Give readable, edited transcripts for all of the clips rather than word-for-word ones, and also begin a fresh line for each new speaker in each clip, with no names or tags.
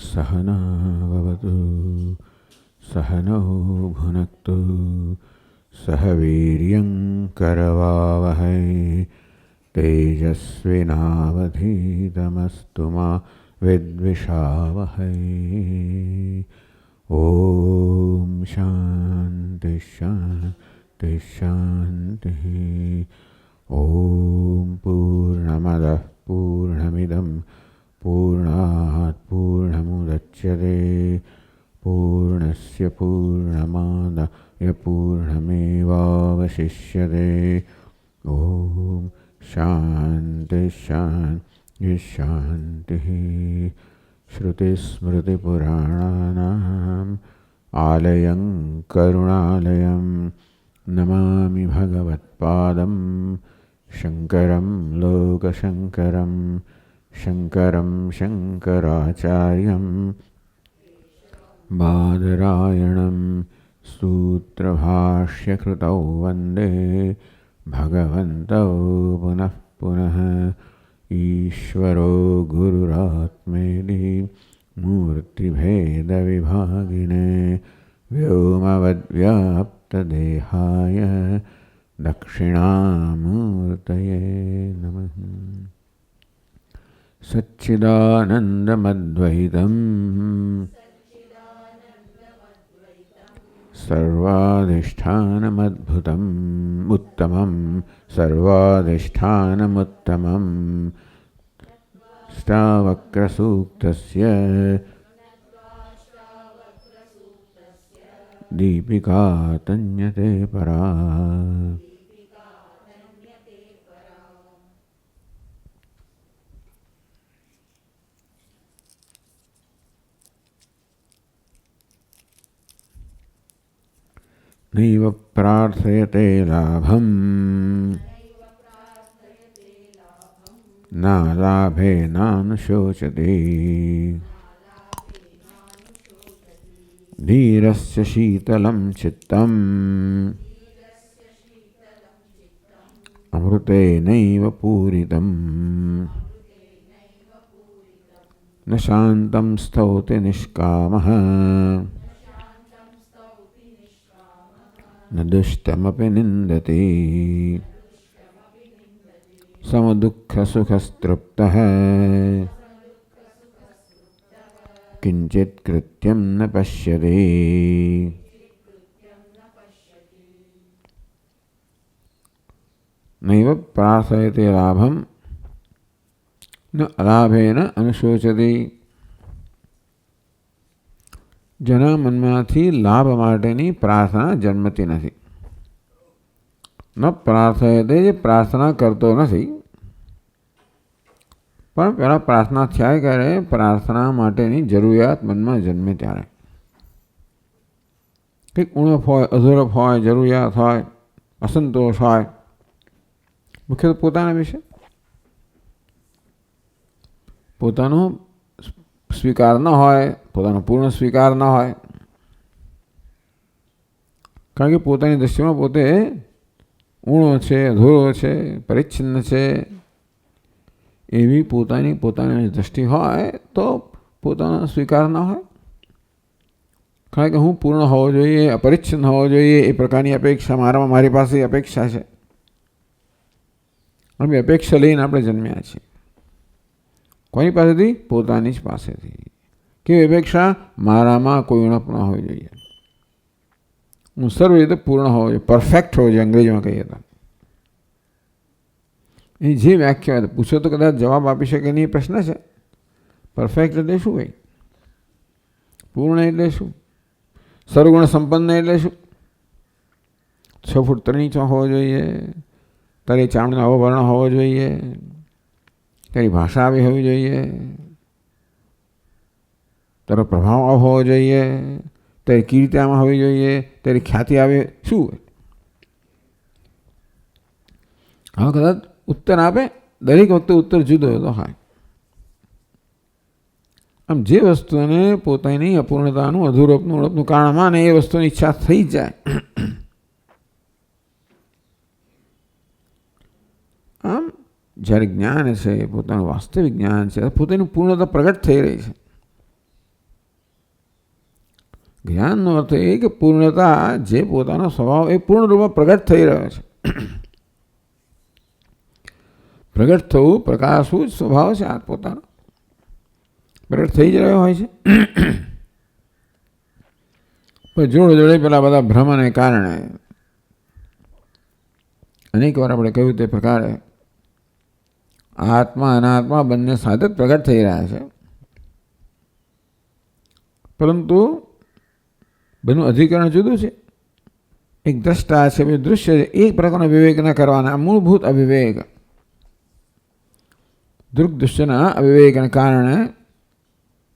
सहना भवतु सहनौ भुनक्तु सह वीर्यं करवावहै तेजस्विनावधीतमस्तु मा विद्विषावहै। ॐ शान्ति शान्ति शान्तिः। ॐ पूर्णमदः पूर्णमिदं पूर्णात् पूर्णमुदच्यते पूर्णस्य पूर्णमादाय पूर्णमेवावशिष्यते। ॐ शान्ति शान्ति शान्तिः। श्रुतिस्मृतिपुराणानाम् आलयं करुणालयं नमामि भगवत्पादं शङ्करं लोकशङ्करं शङ्करं शङ्कराचार्यं बादरायणं सूत्रभाष्यकृतौ वन्दे भगवन्तौ पुनः पुनः। ईश्वरो गुरुरात्मेति मूर्तिभेदविभागिने व्योमवद्व्याप्तदेहाय दक्षिणामूर्तये नमः। सच्चिदानन्दमद्वैतं सर्वाधिष्ठानमद्भुतम् उत्तमं सर्वाधिष्ठानमुत्तमं ष्टावक्रसूक्तस्य दीपिका तन्यते परा। नैव प्रार्थयते लाभं न लाभे नानुशोचति धीरस्य शीतलं चित्तम् अमृतेनैव पूरितम् न शान्तं स्तौति निष्कामः न दुष्टमपि निन्दति समदुःखसुखस्तृप्तः किञ्चित् कृत्यं न पश्यति। नैव प्रार्थयते लाभं न अलाभेन अनुशोचति। જેના મનમાંથી લાભ માટેની પ્રાર્થના જન્મતી નથી. ન પ્રાર્થયતે જે પ્રાર્થના કરતો નથી પણ પહેલાં પ્રાર્થના થયા કરે પ્રાર્થના માટેની જરૂરિયાત મનમાં જન્મે ત્યારે કંઈક ઉણપ હોય અધૂરપ હોય જરૂરિયાત હોય અસંતોષ હોય મુખ્યત્વે પોતાના વિશે પોતાનું સ્વીકાર ન હોય પોતાનો પૂર્ણ સ્વીકાર ન હોય કારણ કે પોતાની દૃષ્ટિમાં પોતે ઊણો છે અધૂરો છે પરિચ્છિન્ન છે એવી પોતાની દૃષ્ટિ હોય તો પોતાનો સ્વીકાર ન હોય કારણ કે હું પૂર્ણ હોવો જોઈએ અપરિચ્છિન્ન હોવો જોઈએ એ પ્રકારની અપેક્ષા મારી પાસે અપેક્ષા છે. અમે અપેક્ષા લઈને આપણે જન્મ્યા છીએ કોની પાસેથી પોતાની જ પાસેથી. કેવી અપેક્ષા મારામાં કોઈ ઉણપ ન હોવી જોઈએ હું સર્વ રીતે પૂર્ણ હોવો જોઈએ પરફેક્ટ હોવો જોઈએ અંગ્રેજીમાં કહીએ તો. એ જે વ્યાખ્યા પૂછો તો કદાચ જવાબ આપી શકે નહીં એ પ્રશ્ન છે. પરફેક્ટ એટલે શું ભાઈ પૂર્ણ એટલે શું સર્વગુણ સંપન્ન એટલે શું 6 ફૂટ 3 ઇંચ હોવો જોઈએ તારી ચામડીનો આવો વર્ણ હોવો જોઈએ તારી ભાષા આવી હોવી જોઈએ તારો પ્રભાવ હોવો જોઈએ તારી કીર્તિ આમાં હોવી જોઈએ તારી ખ્યાતિ આવે શું હવે કદાચ ઉત્તર આપે દરેક વખતે ઉત્તર જુદો જુદો હોય. આમ જે વસ્તુને પોતાની અપૂર્ણતાનું અધૂરપનું ઉણપનું કારણ માને એ વસ્તુની ઈચ્છા થઈ જાય. આમ જ્યારે જ્ઞાન છે પોતાનું વાસ્તવિક જ્ઞાન છે પોતાની પૂર્ણતા પ્રગટ થઈ રહી છે જ્ઞાનનો અર્થ એ કે પૂર્ણતા, જે પોતાનો સ્વભાવ એ પૂર્ણ રૂપમાં પ્રગટ થઈ રહ્યો છે. પ્રગટ થવું, પ્રકાશવું જ સ્વભાવ છે આ પોતાનો. પ્રગટ થઈ જ રહ્યો હોય છે. પણ જોડે જોડે પેલા બધા ભ્રમને કારણે અનેક વાર આપણે કહ્યું તે પ્રકારે આત્મા અનાત્મા બંને સાથે જ પ્રગટ થઈ રહ્યા છે. પરંતુ બંને અધિકરણ જુદું છે. એક દ્રષ્ટા છે, બે દૃશ્ય છે. એક પ્રકારનો વિવેક ન કરવાના મૂળભૂત અવિવેક, દૃક દૃશ્યના અવિવેકને કારણે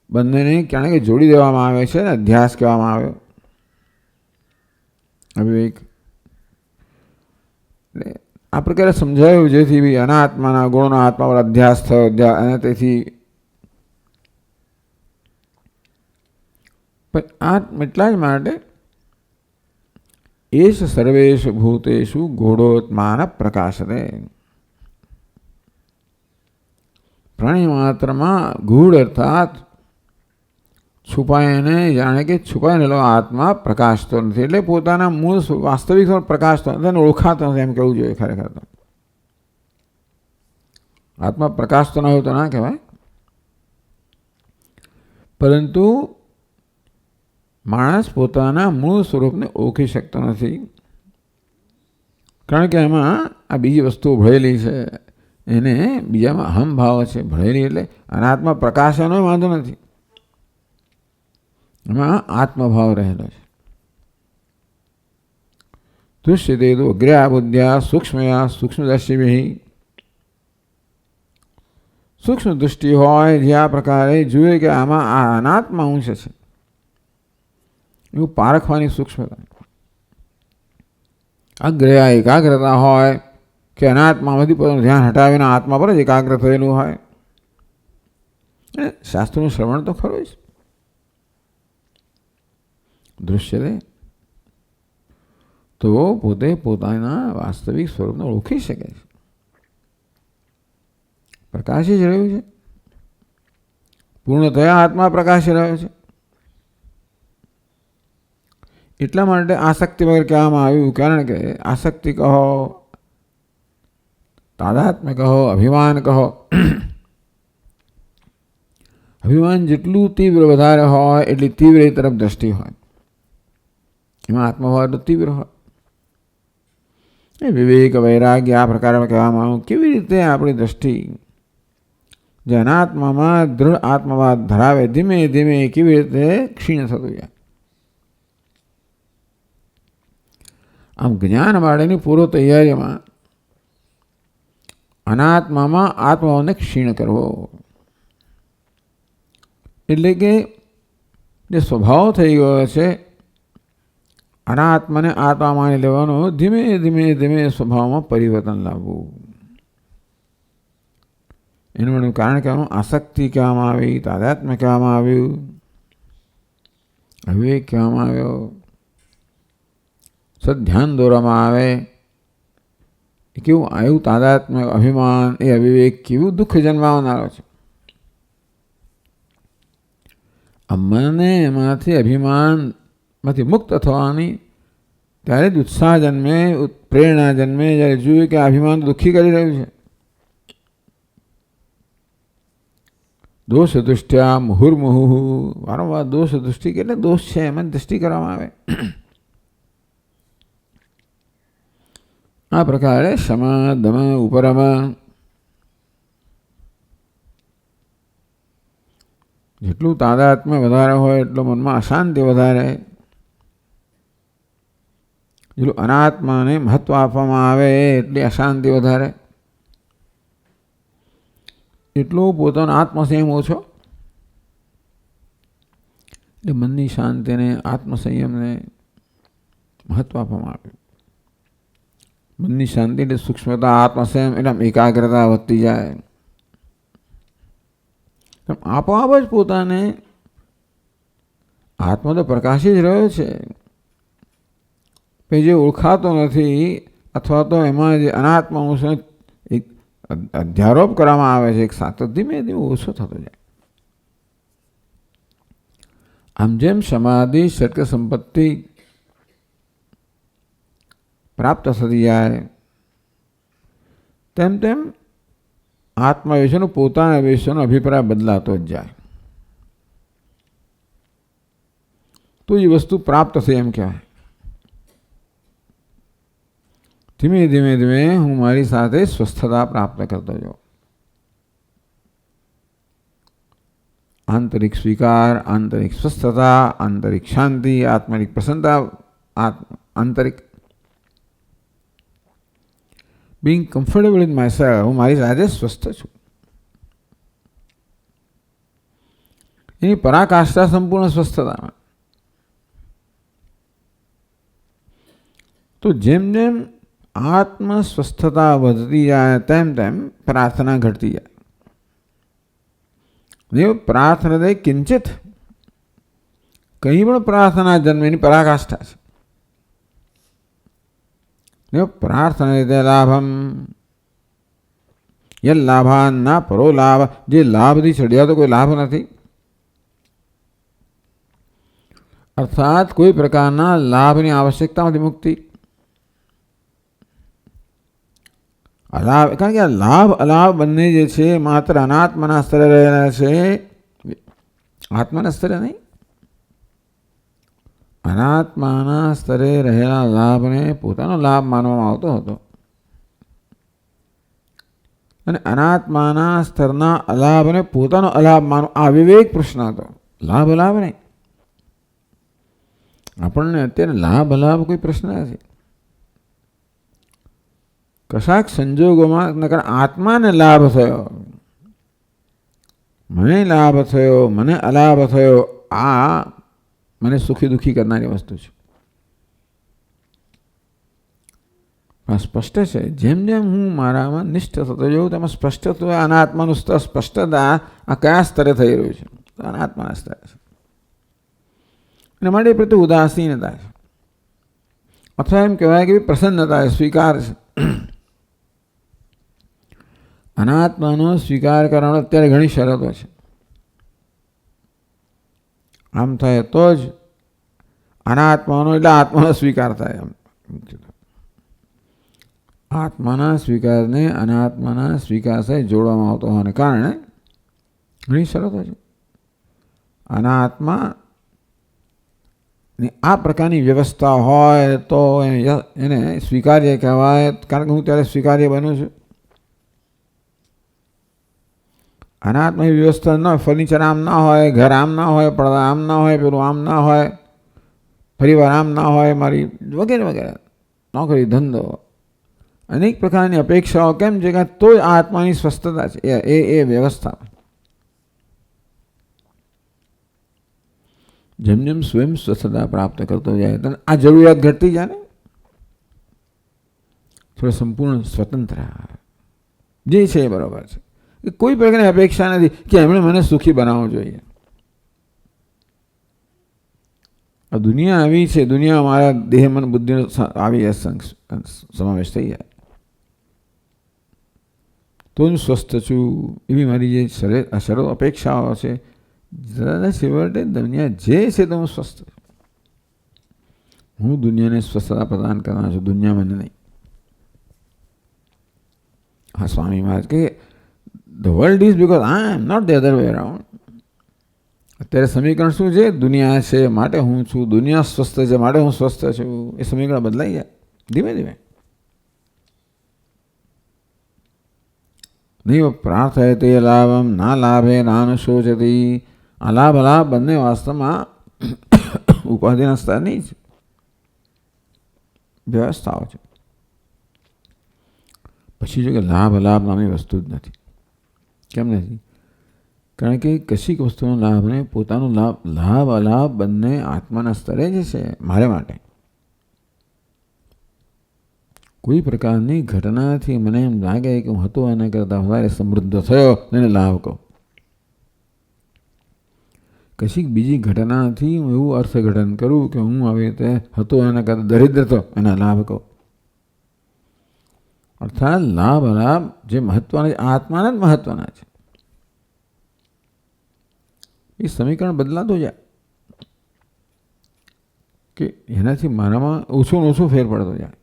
બંનેને ક્યાંક જોડી દેવામાં આવે છે ને અધ્યાસ કહેવામાં આવ્યો. અવિવેક એટલે આ પ્રકારે સમજાયું, જેથી અનાત્માના ગુણોના આત્મા પર અધ્યાસ થયો અને તેથી એટલા જ માટે એશ સર્વેષુ ભૂતેષુ ગૂઢોત્માન પ્રકાશતે. પ્રાણી માત્રમાં ગૂઢ અર્થાત છુપાઈને, જાણે કે છુપાયેલો આત્મા પ્રકાશતો નથી. એટલે પોતાના મૂળ વાસ્તવિક પ્રકાશતો નથી, તેને ઓળખાતો નથી એમ કહેવું જોઈએ. ખરેખર તો આત્મા પ્રકાશતો ન હોય તો ના કહેવાય. પરંતુ માણસ પોતાના મૂળ સ્વરૂપને ઓળખી શકતો નથી, કારણ કે એમાં આ બીજી વસ્તુઓ ભળેલી છે. એને બીજામાં અહમ ભાવ છે ભળેલી. એટલે અનાત્મા પ્રકાશનો વાંધો નથી, એમાં આત્મભાવ રહેલો છે. દૃશ્યતે તો અગ્ર્યા બુદ્ધ્યા સૂક્ષ્મયા સૂક્ષ્મદર્શિભિ. સૂક્ષ્મ દૃષ્ટિ હોય જે આ પ્રકારે જુએ કે આમાં આ અનાત્મા અંશ છે, એવું પારખવાની સૂક્ષ્મતા. અગ્રયા એકાગ્રતા હોય કે અનાત્મામાંથી પોતાનું ધ્યાન હટાવીને આત્મા પર જ એકાગ્ર થયેલું હોય. શાસ્ત્રનું શ્રવણ તો ખરું જ. દૃશ્ય દે તો પોતે પોતાના વાસ્તવિક સ્વરૂપને ઓળખી શકે છે. પ્રકાશી જ રહ્યું છે. પૂર્ણ થયા આત્મા પ્રકાશી રહ્યો છે. એટલા માટે આસક્તિ વગર કહેવામાં આવ્યું, કારણ કે આસક્તિ કહો, તાદાત્મ્ય કહો, અભિમાન કહો. અભિમાન જેટલું તીવ્ર વધારે હોય એટલી તીવ્ર એ તરફ દ્રષ્ટિ હોય. એમાં આત્મભાવ એટલો તીવ્ર હોય. એ વિવેક વૈરાગ્ય આ પ્રકારે કહેવામાં આવ્યું. કેવી રીતે આપણી દ્રષ્ટિ જે અનાત્મામાં દૃઢ આત્મવાદ ધરાવે ધીમે ધીમે કેવી રીતે ક્ષીણ થતું જાય. આમ જ્ઞાન માટેની પૂર્વ તૈયારીમાં અનાત્મામાં આત્માઓને ક્ષીણ કરવો, એટલે કે જે સ્વભાવ થઈ ગયો છે અનાત્માને આત્મા માની લેવાનો, ધીમે ધીમે ધીમે સ્વભાવમાં પરિવર્તન લાવવું. એનું કારણ કહેવાનું આસક્તિ કહેવામાં આવી, તાદાત્મ્ય કહેવામાં આવ્યું, અવિવેક કહેવામાં આવ્યો. સદધ્યાન દોરવામાં આવે એ કેવું આવ્યું તાદાત્મ્ય, અભિમાન, એ અવિવેક કેવું દુઃખ જન્માવનારો છે. મને એમાંથી અભિમાનમાંથી મુક્ત થવાની ત્યારે જ ઉત્સાહ જન્મે, પ્રેરણા જન્મે. જ્યારે જોયું કે અભિમાન દુઃખી કરી રહ્યું છે. દોષ દૃષ્ટિયા મુહુર્મુહુ, વારંવાર દોષ દૃષ્ટિ એટલે દોષ છે એમ દૃષ્ટિ કરવામાં આવે. આ પ્રકારે શમ દમ ઉપરમ જેટલું તાદાત્મ્ય વધારે હોય એટલું મનમાં અશાંતિ વધારે. જેટલું અનાત્માને મહત્વ આપવામાં આવે એટલી અશાંતિ વધારે. એટલું પોતાનો આત્મસંયમ ઓછો. એટલે મનની શાંતિને, આત્મસંયમને મહત્વ આપવામાં આવે. મનની શાંતિ એટલે સૂક્ષ્મતા, આત્મસંયમ એટલે એકાગ્રતા વધતી જાય. આપોઆપ જ પોતાને આત્મા તો પ્રકાશી જ રહ્યો છે, જે ઓળખાતો નથી અથવા તો એમાં જે અનાત્મા અંશનો એક અધ્યારોપ કરવામાં આવે છે એક સાથે, ધીમે ધીમે ઓછો થતો જાય. આમ જેમ સમાધિ ષટ્ક સંપત્તિ પ્રાપ્ત થતી જાય તેમ તેમ આત્મા વિશેનો પોતાના વિશેનો અભિપ્રાય બદલાતો જ જાય. તો એ વસ્તુ પ્રાપ્ત થઈ એમ કહેવાય. ધીમે ધીમે ધીમે હું મારી સાથે સ્વસ્થતા પ્રાપ્ત કરતો જાઉં. આંતરિક સ્વીકાર, આંતરિક સ્વસ્થતા, આંતરિક શાંતિ, આત્મિક પ્રસન્નતા, આંતરિક being comfortable with myself, હું મારી સાથે સ્વસ્થ છું. એની પરાકાષ્ઠા સંપૂર્ણ સ્વસ્થતા. તો જેમ જેમ આત્મ સ્વસ્થતા વધતી જાય તેમ તેમ પ્રાર્થના ઘટતી જાય. દેવ પ્રાર્થના કિંચિત કંઈ પણ પ્રાર્થના જન્મ એની પરાકાષ્ઠા છે. પ્રાર્થના લાભમ ય લાભા ના પરો લાભ. જે લાભથી ચડ્યા તો કોઈ લાભ નથી. અર્થાત કોઈ પ્રકારના લાભની આવશ્યકતામાંથી મુક્તિ. અલાભ, કારણ કે આ લાભ અલાભ બંને જે છે માત્ર અનાત્માના સ્તરે રહેલા છે, આત્માના સ્તરે નહીં. અનાત્માના સ્તરે રહેલા લાભને પોતાનો લાભ માનવામાં આવતો હતો અને અનાત્માના સ્તરના અલાભને પોતાનો અલાભ માનવો આ વિવેક પ્રશ્ન હતો. લાભ અલાભ નહીં. આપણને અત્યારે લાભ અલાભ કોઈ પ્રશ્ન નથી. કશાક સંજોગોમાં આત્માને લાભ થયો, મને લાભ થયો, મને અલાભ થયો, આ મને સુખી દુઃખી કરનારી વસ્તુ છે. સ્પષ્ટ છે. જેમ જેમ હું મારામાં નિષ્ઠ થતો જાઉં તેમાં સ્પષ્ટ થતું અનાત્માનું સ્તર સ્પષ્ટતા આ કયા સ્તરે થઈ રહ્યું છે? અનાત્માના સ્તરે છે. અને માટે પ્રત્યે ઉદાસીનતા છે, અથવા એમ કહેવાય કે પ્રસન્નતા છે, સ્વીકાર છે. અનાત્માનો સ્વીકાર કરવાનો અત્યારે ઘણી શરતો છે. આમ થાય તો જ અનાત્માનો એટલે આત્માનો સ્વીકાર થાય. આત્માના સ્વીકારને અનાત્માના સ્વીકાર સાથે જોડવામાં આવતો હોવાને કારણે ઘણી શરતો છે. અનાત્માની આ પ્રકારની વ્યવસ્થા હોય તો એને સ્વીકાર્ય કહેવાય, કારણ કે હું ત્યારે સ્વીકાર્ય બનું છું. અનાત્મા વ્યવસ્થા ન હોય, ફર્નિચર આમ ના હોય, ઘર આમ ના હોય, પડદા આમ ના હોય, પેલું આમ ના હોય, પરિવાર આમ ના હોય, મારી વગેરે વગેરે, નોકરી ધંધો, અનેક પ્રકારની અપેક્ષાઓ કેમ છે કે તો જ આત્માની સ્વસ્થતા છે એ વ્યવસ્થા. જેમ જેમ સ્વયં સ્વસ્થતા પ્રાપ્ત કરતો જાય તો આ જરૂરિયાત ઘટતી જાય ને, થોડો સંપૂર્ણ સ્વતંત્ર જે છે એ બરાબર છે. કોઈ પ્રકારની અપેક્ષા નથી કે એમણે મને સુખી બનાવવું જોઈએ. આ દુનિયા આવી છે, દુનિયા મારા દેહ મન બુદ્ધિનો આવી સમાવેશ થઈ જાય તો હું સ્વસ્થ છું. એવી મારી જે સરળ અપેક્ષાઓ છે, છેવટે દુનિયા જે છે તો હું સ્વસ્થ છું. હું દુનિયાને સ્વસ્થતા પ્રદાન કરવાનો છું, દુનિયા મને નહીં. હા, સ્વામી મહારાજ કે the world is because I am, not the other way around. અત્યારે સમીકરણ શું છે? દુનિયા છે માટે હું છું, દુનિયા સ્વસ્થ છે માટે હું સ્વસ્થ છું. એ સમીકરણ બદલાઈ જાય ધીમે ધીમે. નહીં પ્રાર્થય તે લાભમ ના લાભે નાન શોચતી. આ લાભ અલાભ બંને વાસ્તવમાં ઉપાધિના સ્તરની જ વ્યવસ્થાઓ છે. પછી જો કે લાભ અલાભ નામની વસ્તુ જ નથી. કેમ નથી? કારણ કે કશીક વસ્તુનો લાભને પોતાનો લાભ અલાભ બંને આત્માના સ્તરે જ છે. મારે માટે કોઈ પ્રકારની ઘટનાથી મને એમ લાગે કે હું હતો એના કરતાં વધારે સમૃદ્ધ થયો એને લાભ કહું. કશીક બીજી ઘટનાથી હું એવું અર્થઘટન કરું કે હું આવી રીતે હતો એના કરતાં દરિદ્ર હતો એના લાભ કહું. અર્થાત લાભ અલાભ જે મહત્વના છે આત્માના જ મહત્વના છે. એ સમીકરણ બદલાતું જાય. કે એનાથી મારામાં ઓછો ને ઓછો ફેર પડતો જાય.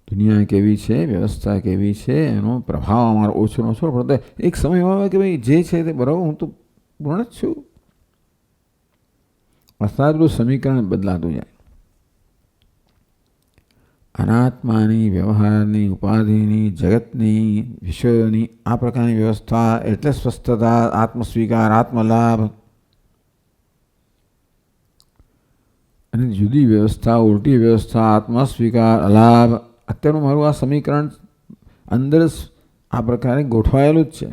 દુનિયા કેવી છે, વ્યવસ્થા કેવી છે, એનો પ્રભાવ અમારો ઓછો ને ઓછો પડતો. એક સમય એવો આવે કે ભાઈ જે છે તે બરાબર, હું તો પૂર્ણ જ છું. અસારું સમીકરણ બદલાતું જાય. અનાત્માની, વ્યવહારની, ઉપાધિની, જગતની, વિષયોની આ પ્રકારની વ્યવસ્થા એટલે સ્વસ્થતા, આત્મસ્વીકાર, આત્મલાભ. અને જુદી વ્યવસ્થા, ઉલટી વ્યવસ્થા, આત્મસ્વીકાર, અલાભ. અત્યારનું મારું આ સમીકરણ અંદર આ પ્રકારે ગોઠવાયેલું જ છે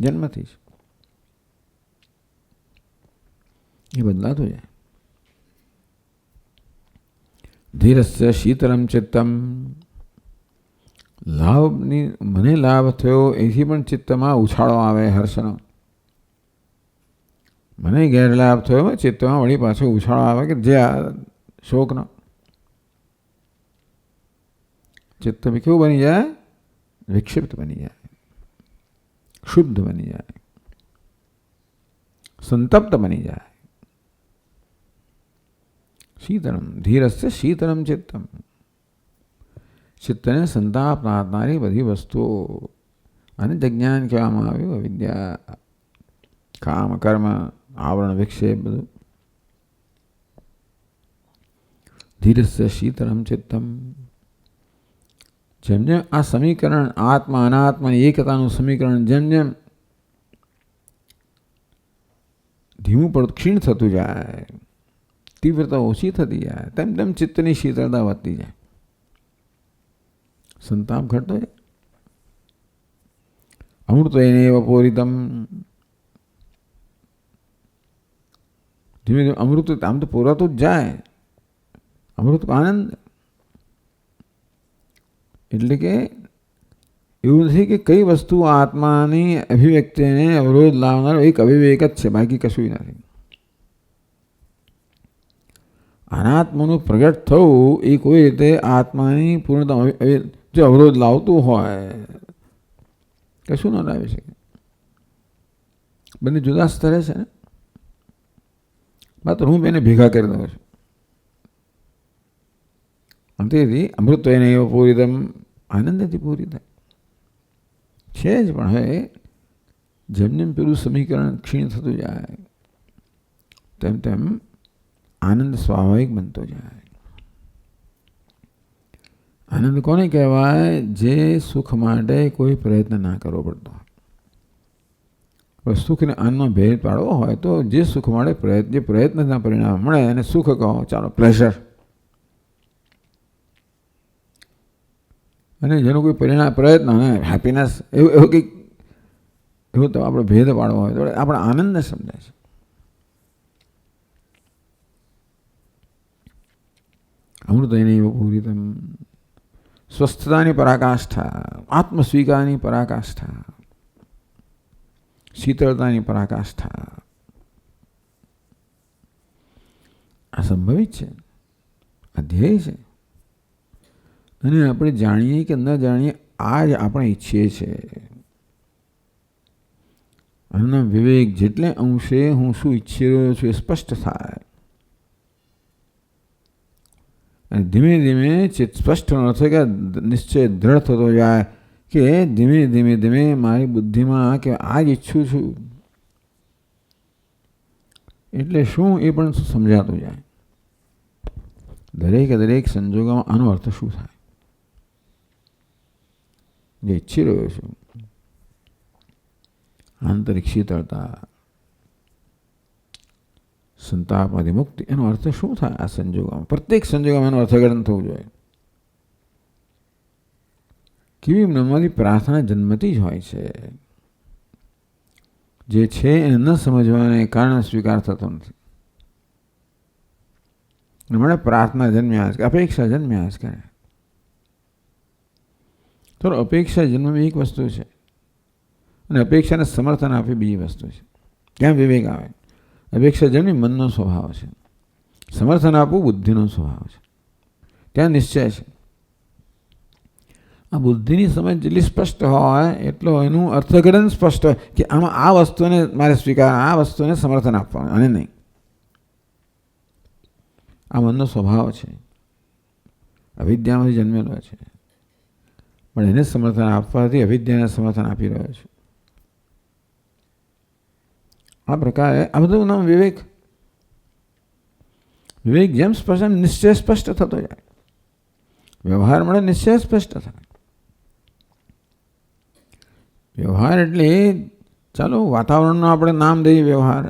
જન્મથી જ. એ બદલાતું જાય. ધીરસ્ય શીતલમ ચિત્તમ. લાભની મને લાભ થયો એથી પણ ચિત્તમાં ઉછાળો આવે, હર્ષનો. મને ગેરલાભ થયો ચિત્તમાં વળી પાછો ઉછાળો આવે કે જે શોકનો. ચિત્ત કેવું બની જાય? વિક્ષિપ્ત બની જાય, શુદ્ધ બની જાય, સંતપ્ત બની જાય. શીતળમ ધીરસ્ય શીતળમ ચિત્તમ. ચિત્તને સંતાપ આપનારી બધી વસ્તુઓ અને જ્ઞાન કહેવામાં આવ્યું. અવિદ્યા, કામ, કર્મ, આવરણ, વિક્ષેપ બધું. ધીરસ્ય શીતળમ ચિત્તમ. જેમ જેમ આ સમીકરણ આત્મા અનાત્માની એકતાનું સમીકરણ જેમ જેમ ધીમું પડતું ક્ષીણ થતું જાય, તીવ્રતા ઓછી થતી જાય, તેમ તેમ ચિત્તની શીતળતા વધતી જાય, સંતાપ ઘટતો જાય. અમૃત એને વપોરિતમ. ધીમે ધીમે અમૃત આમ તો પૂરાતું જ જાય. અમૃત આનંદ એટલે કે એવું નથી કે કઈ વસ્તુ આત્માની અભિવ્યક્તિને અવરોધ લાવનારો એક અવિવેક જ છે, બાકી કશું નથી. અનાત્માનું પ્રગટ થવું એ કોઈ રીતે આત્માની પૂર્ણતા જો અવરોધ લાવતું હોય કશું ન લાવી શકે. બંને જુદા સ્તરે છે ને. માત્ર હું બેને ભેગા કરી દઉં છું. અંતેથી અમૃત એને એવો પૂરિતમ, આનંદથી પૂરી થાય છે જ. પણ હવે જેમ જેમ પેલું સમીકરણ ક્ષીણ થતું જાય તેમ તેમ આનંદ સ્વાભાવિક બનતો જાય. આનંદ કોને કહેવાય? જે સુખ માટે કોઈ પ્રયત્ન ના કરવો પડતો. સુખને આનંદનો ભેદ પાડવો હોય તો જે સુખ માટે જે પ્રયત્નના પરિણામ મળે એને સુખ કહો, ચાલો પ્લેઝર. અને જેનું કોઈ પરિણામ પ્રયત્ન હેપીનેસ એવું કંઈક એવું તો આપણે ભેદ પાડવો હોય તો આપણે આનંદને સમજાય છે. અમૃત એની પૂરિતમ. સ્વસ્થતાની પરાકાષ્ઠા, આત્મસ્વીકારની પરાકાષ્ઠા, શીતળતાની પરાકાષ્ઠા આ સંભવિત છે, આ ધ્યેય છે. અને આપણે જાણીએ કે ન જાણીએ આ જ આપણે ઈચ્છીએ છીએ. અને વિવેક જેટલે અંશે હું શું ઈચ્છી રહ્યો છું એ સ્પષ્ટ થાય. અને ધીમે ધીમે ચિત્ત સ્પષ્ટ ન થાય કે નિશ્ચય દ્રઢ થતો જાય કે ધીમે ધીમે ધીમે મારી બુદ્ધિમાં કે આ જ ઈચ્છું છું એટલે શું એ પણ સમજાતું જાય. દરેકે દરેક સંજોગોમાં આનો અર્થ શું થાય? જે ઈચ્છી રહ્યો છું આંતરિક શીતળતા, સંતાપમાંથી મુક્તિ, એનો અર્થ શું થાય આ સંજોગોમાં? પ્રત્યેક સંજોગોમાં એનું અર્થઘટન થવું જોઈએ. કેવી મનમાંથી પ્રાર્થના જન્મતી જ હોય છે. જે છે એને ન સમજવાને કારણે સ્વીકાર થતો નથી. મને પ્રાર્થના જન્મ્યા કે અપેક્ષા જન્મ્યા જ કરે. તો અપેક્ષા જન્મવી એક વસ્તુ છે અને અપેક્ષાને સમર્થન આપી બીજી વસ્તુ છે. ત્યાં વિવેક આવે. અપેક્ષા જન્મી મનનો સ્વભાવ છે, સમર્થન આપવું બુદ્ધિનો સ્વભાવ છે. ત્યાં નિશ્ચય છે. આ બુદ્ધિની સમજ જેટલી સ્પષ્ટ હોય એટલો એનું અર્થઘટન સ્પષ્ટ હોય કે આમાં આ વસ્તુને મારે સ્વીકાર, આ વસ્તુને સમર્થન આપવાનું અને નહીં. આ મનનો સ્વભાવ છે, અવિદ્યામાંથી જન્મેલો છે, પણ એને સમર્થન આપવાથી અવિદ્યાને સમર્થન આપી રહ્યો છે. આ પ્રકારે આ બધું નામ વિવેક. વિવેક જેમ સ્પષ્ટ નિશ્ચય સ્પષ્ટ થતો જાય, વ્યવહાર મળે નિશ્ચય સ્પષ્ટ થાય. વ્યવહાર એટલે ચાલો વાતાવરણનું આપણે નામ દઈએ વ્યવહાર.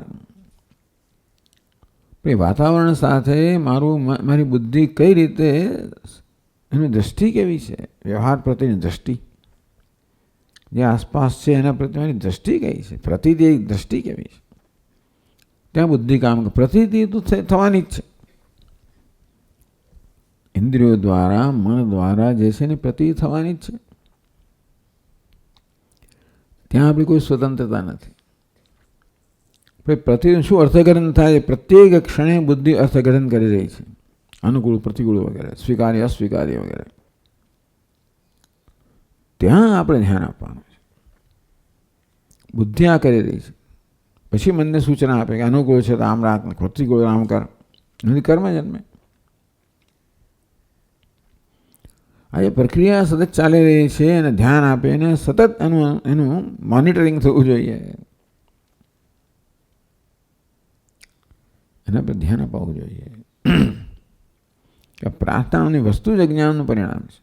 વાતાવરણ સાથે મારી બુદ્ધિ કઈ રીતે, એની દ્રષ્ટિ કેવી છે, વ્યવહાર પ્રત્યેની દ્રષ્ટિ, જે આસપાસ છે એના પ્રત્યેની દ્રષ્ટિ કઈ છે, પ્રતીતિ દ્રષ્ટિ કેવી છે, ત્યાં બુદ્ધિ કામ કરે. પ્રતીતિ તો થવાની જ છે. ઇન્દ્રિયો દ્વારા, મન દ્વારા જે છે એની પ્રતીતિ થવાની જ છે. ત્યાં આપણી કોઈ સ્વતંત્રતા નથી. પ્રતિનું શું અર્થઘટન થાય? પ્રત્યેક ક્ષણે બુદ્ધિ અર્થઘટન કરી રહી છે, અનુકૂળ પ્રતિકૂળ વગેરે, સ્વીકાર્ય અસ્વીકાર્ય વગેરે. ત્યાં આપણે ધ્યાન આપવાનું છે. બુદ્ધિ આ કરી રહી છે, પછી મનને સૂચના આપે કે અનુકૂળ છે તો આમ રાખ, પ્રતિકૂળ આમ કર. નથી કર્મ જન્મે. આ જે પ્રક્રિયા સતત ચાલી રહી છે અને ધ્યાન આપે અને સતત એનું મોનિટરિંગ થવું જોઈએ. એના પર ધ્યાન અપાવવું જોઈએ કે પ્રાર્થનાની વસ્તુ જ અજ્ઞાનનું પરિણામ છે,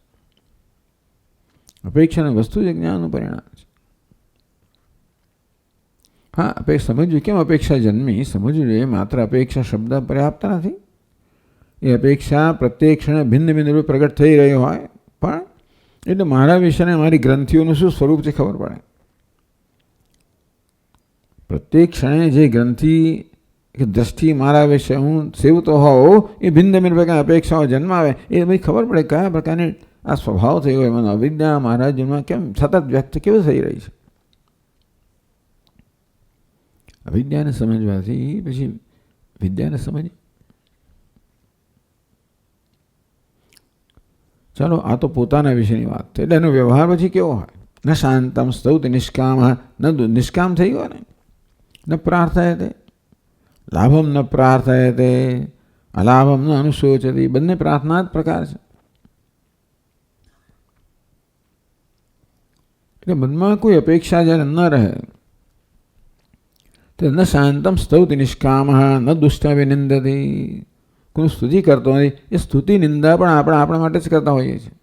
અપેક્ષાની વસ્તુ જ અજ્ઞાનનું પરિણામ છે. હા, સમજવું કેમ અપેક્ષા જન્મી, સમજવું જોઈએ. માત્ર અપેક્ષા શબ્દ પર્યાપ્ત નથી. એ અપેક્ષા પ્રત્યેક ક્ષણે ભિન્ન ભિન્ન રૂપે પ્રગટ થઈ રહી હોય, પણ એટલે મારા વિશેને મારી ગ્રંથિઓનું શું સ્વરૂપ છે ખબર પડે. પ્રત્યેક ક્ષણે જે ગ્રંથિ કે દ્રષ્ટિ મારા વિશે હું સેવતો હોઉં, એ ભિન્ન ભિન્ન પ્રકારની અપેક્ષાઓ જન્માવે, એ ભાઈ ખબર પડે કયા પ્રકારની આ સ્વભાવ થઈ ગયો. મને અવિદ્યા મારા જીવનમાં કેમ સતત વ્યક્ત કેવું થઈ રહી છે. અવિદ્યાને સમજવાથી પછી વિદ્યાને સમજી. ચાલો, આ તો પોતાના વિશેની વાત છે. એટલે એનો વ્યવહાર પછી કેવો હોય? ન શાંતમ સ્તૌતિ નિષ્કામ, ન નિષ્કામ થઈ ગયો ને, ન પ્રાર્થય તે લાભમ ન પ્રાર્થય તે અલાભમ ન અનુશોચતી. બંને પ્રાર્થના જ પ્રકાર છે. એટલે મનમાં કોઈ અપેક્ષા જ્યારે ન રહે તો ન શાંતમ સ્તૌતિ નિષ્કામ, ન દુષ્ટ વિનિંદતી. કોઈ સ્તુતિ કરતો નથી. એ સ્તુતિ નિંદા પણ આપણા માટે જ કરતા હોઈએ છીએ.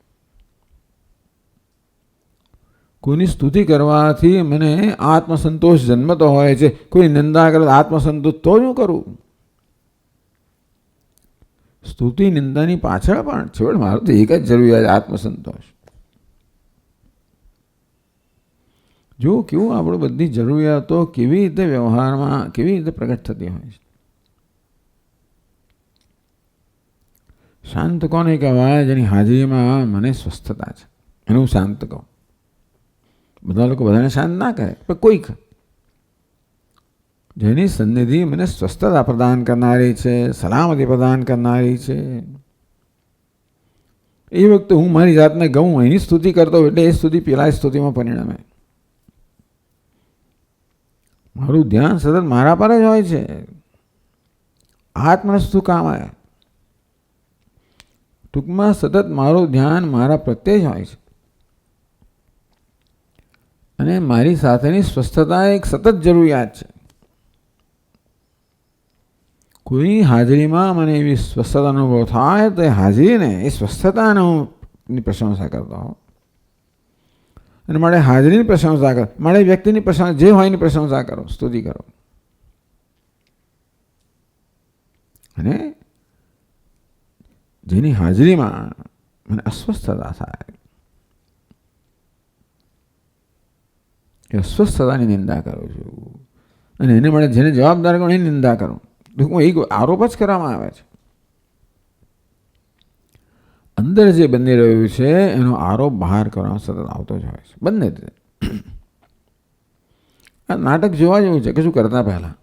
કોઈની સ્તુતિ કરવાથી મને આત્મસંતોષ જન્મતો હોય છે. કોઈ નિંદા કરે આત્મસંતોષ તો શું કરું? સ્તુતિ નિંદાની પાછળ પણ છેવટ મારું તો એક જ જરૂરિયાત, આત્મસંતોષ. જો કેવું આપણે બધી જરૂરિયાતો કેવી રીતે વ્યવહારમાં કેવી રીતે પ્રગટ થતી હોય છે. શાંત કોને કહેવાય? જેની હાજરીમાં મને સ્વસ્થતા છે, એનું શાંત કહો. બધા લોકો બધાને શાંત ના કહે, પણ કોઈક જેની સન્નિધિ મને સ્વસ્થતા પ્રદાન કરનારી છે, સલામતી પ્રદાન કરનારી છે, એ વખતે હું મારી જાતને ગઉં, એની સ્તુતિ કરતો એટલે એ સ્તુતિ પેલા સ્તુતિમાં પરિણમે. મારું ધ્યાન સતત મારા પર જ હોય છે. આત્મનસ્તુ કામ આવે. ટૂંકમાં સતત મારું ધ્યાન મારા પ્રત્યે જ હોય છે. અને મારી સાથેની સ્વસ્થતા એક સતત જરૂરિયાત છે. કોઈ હાજરીમાં મને એવી સ્વસ્થતા અનુભવ થાય તો એ હાજરીને, એ સ્વસ્થતાની પ્રશંસા કરતા હો. અને મારે હાજરીની પ્રશંસા કરો, મારે વ્યક્તિની પ્રશંસા જે હોય એની પ્રશંસા કરો, સ્તુતિ કરો. અને જેની હાજરીમાં મને અસ્વસ્થતા થાય, એ અસ્વસ્થતાની નિંદા કરું છું. અને એને માટે જેને જવાબદાર કરું એની નિંદા કરું. હું એક આરોપ જ કરવામાં આવે છે. અંદર જે બની રહ્યું છે એનો આરોપ બહાર કરવામાં સતત આવતો જ હોય છે. બંને રીતે આ નાટક જોવા જેવું છે. કશું કરતા પહેલા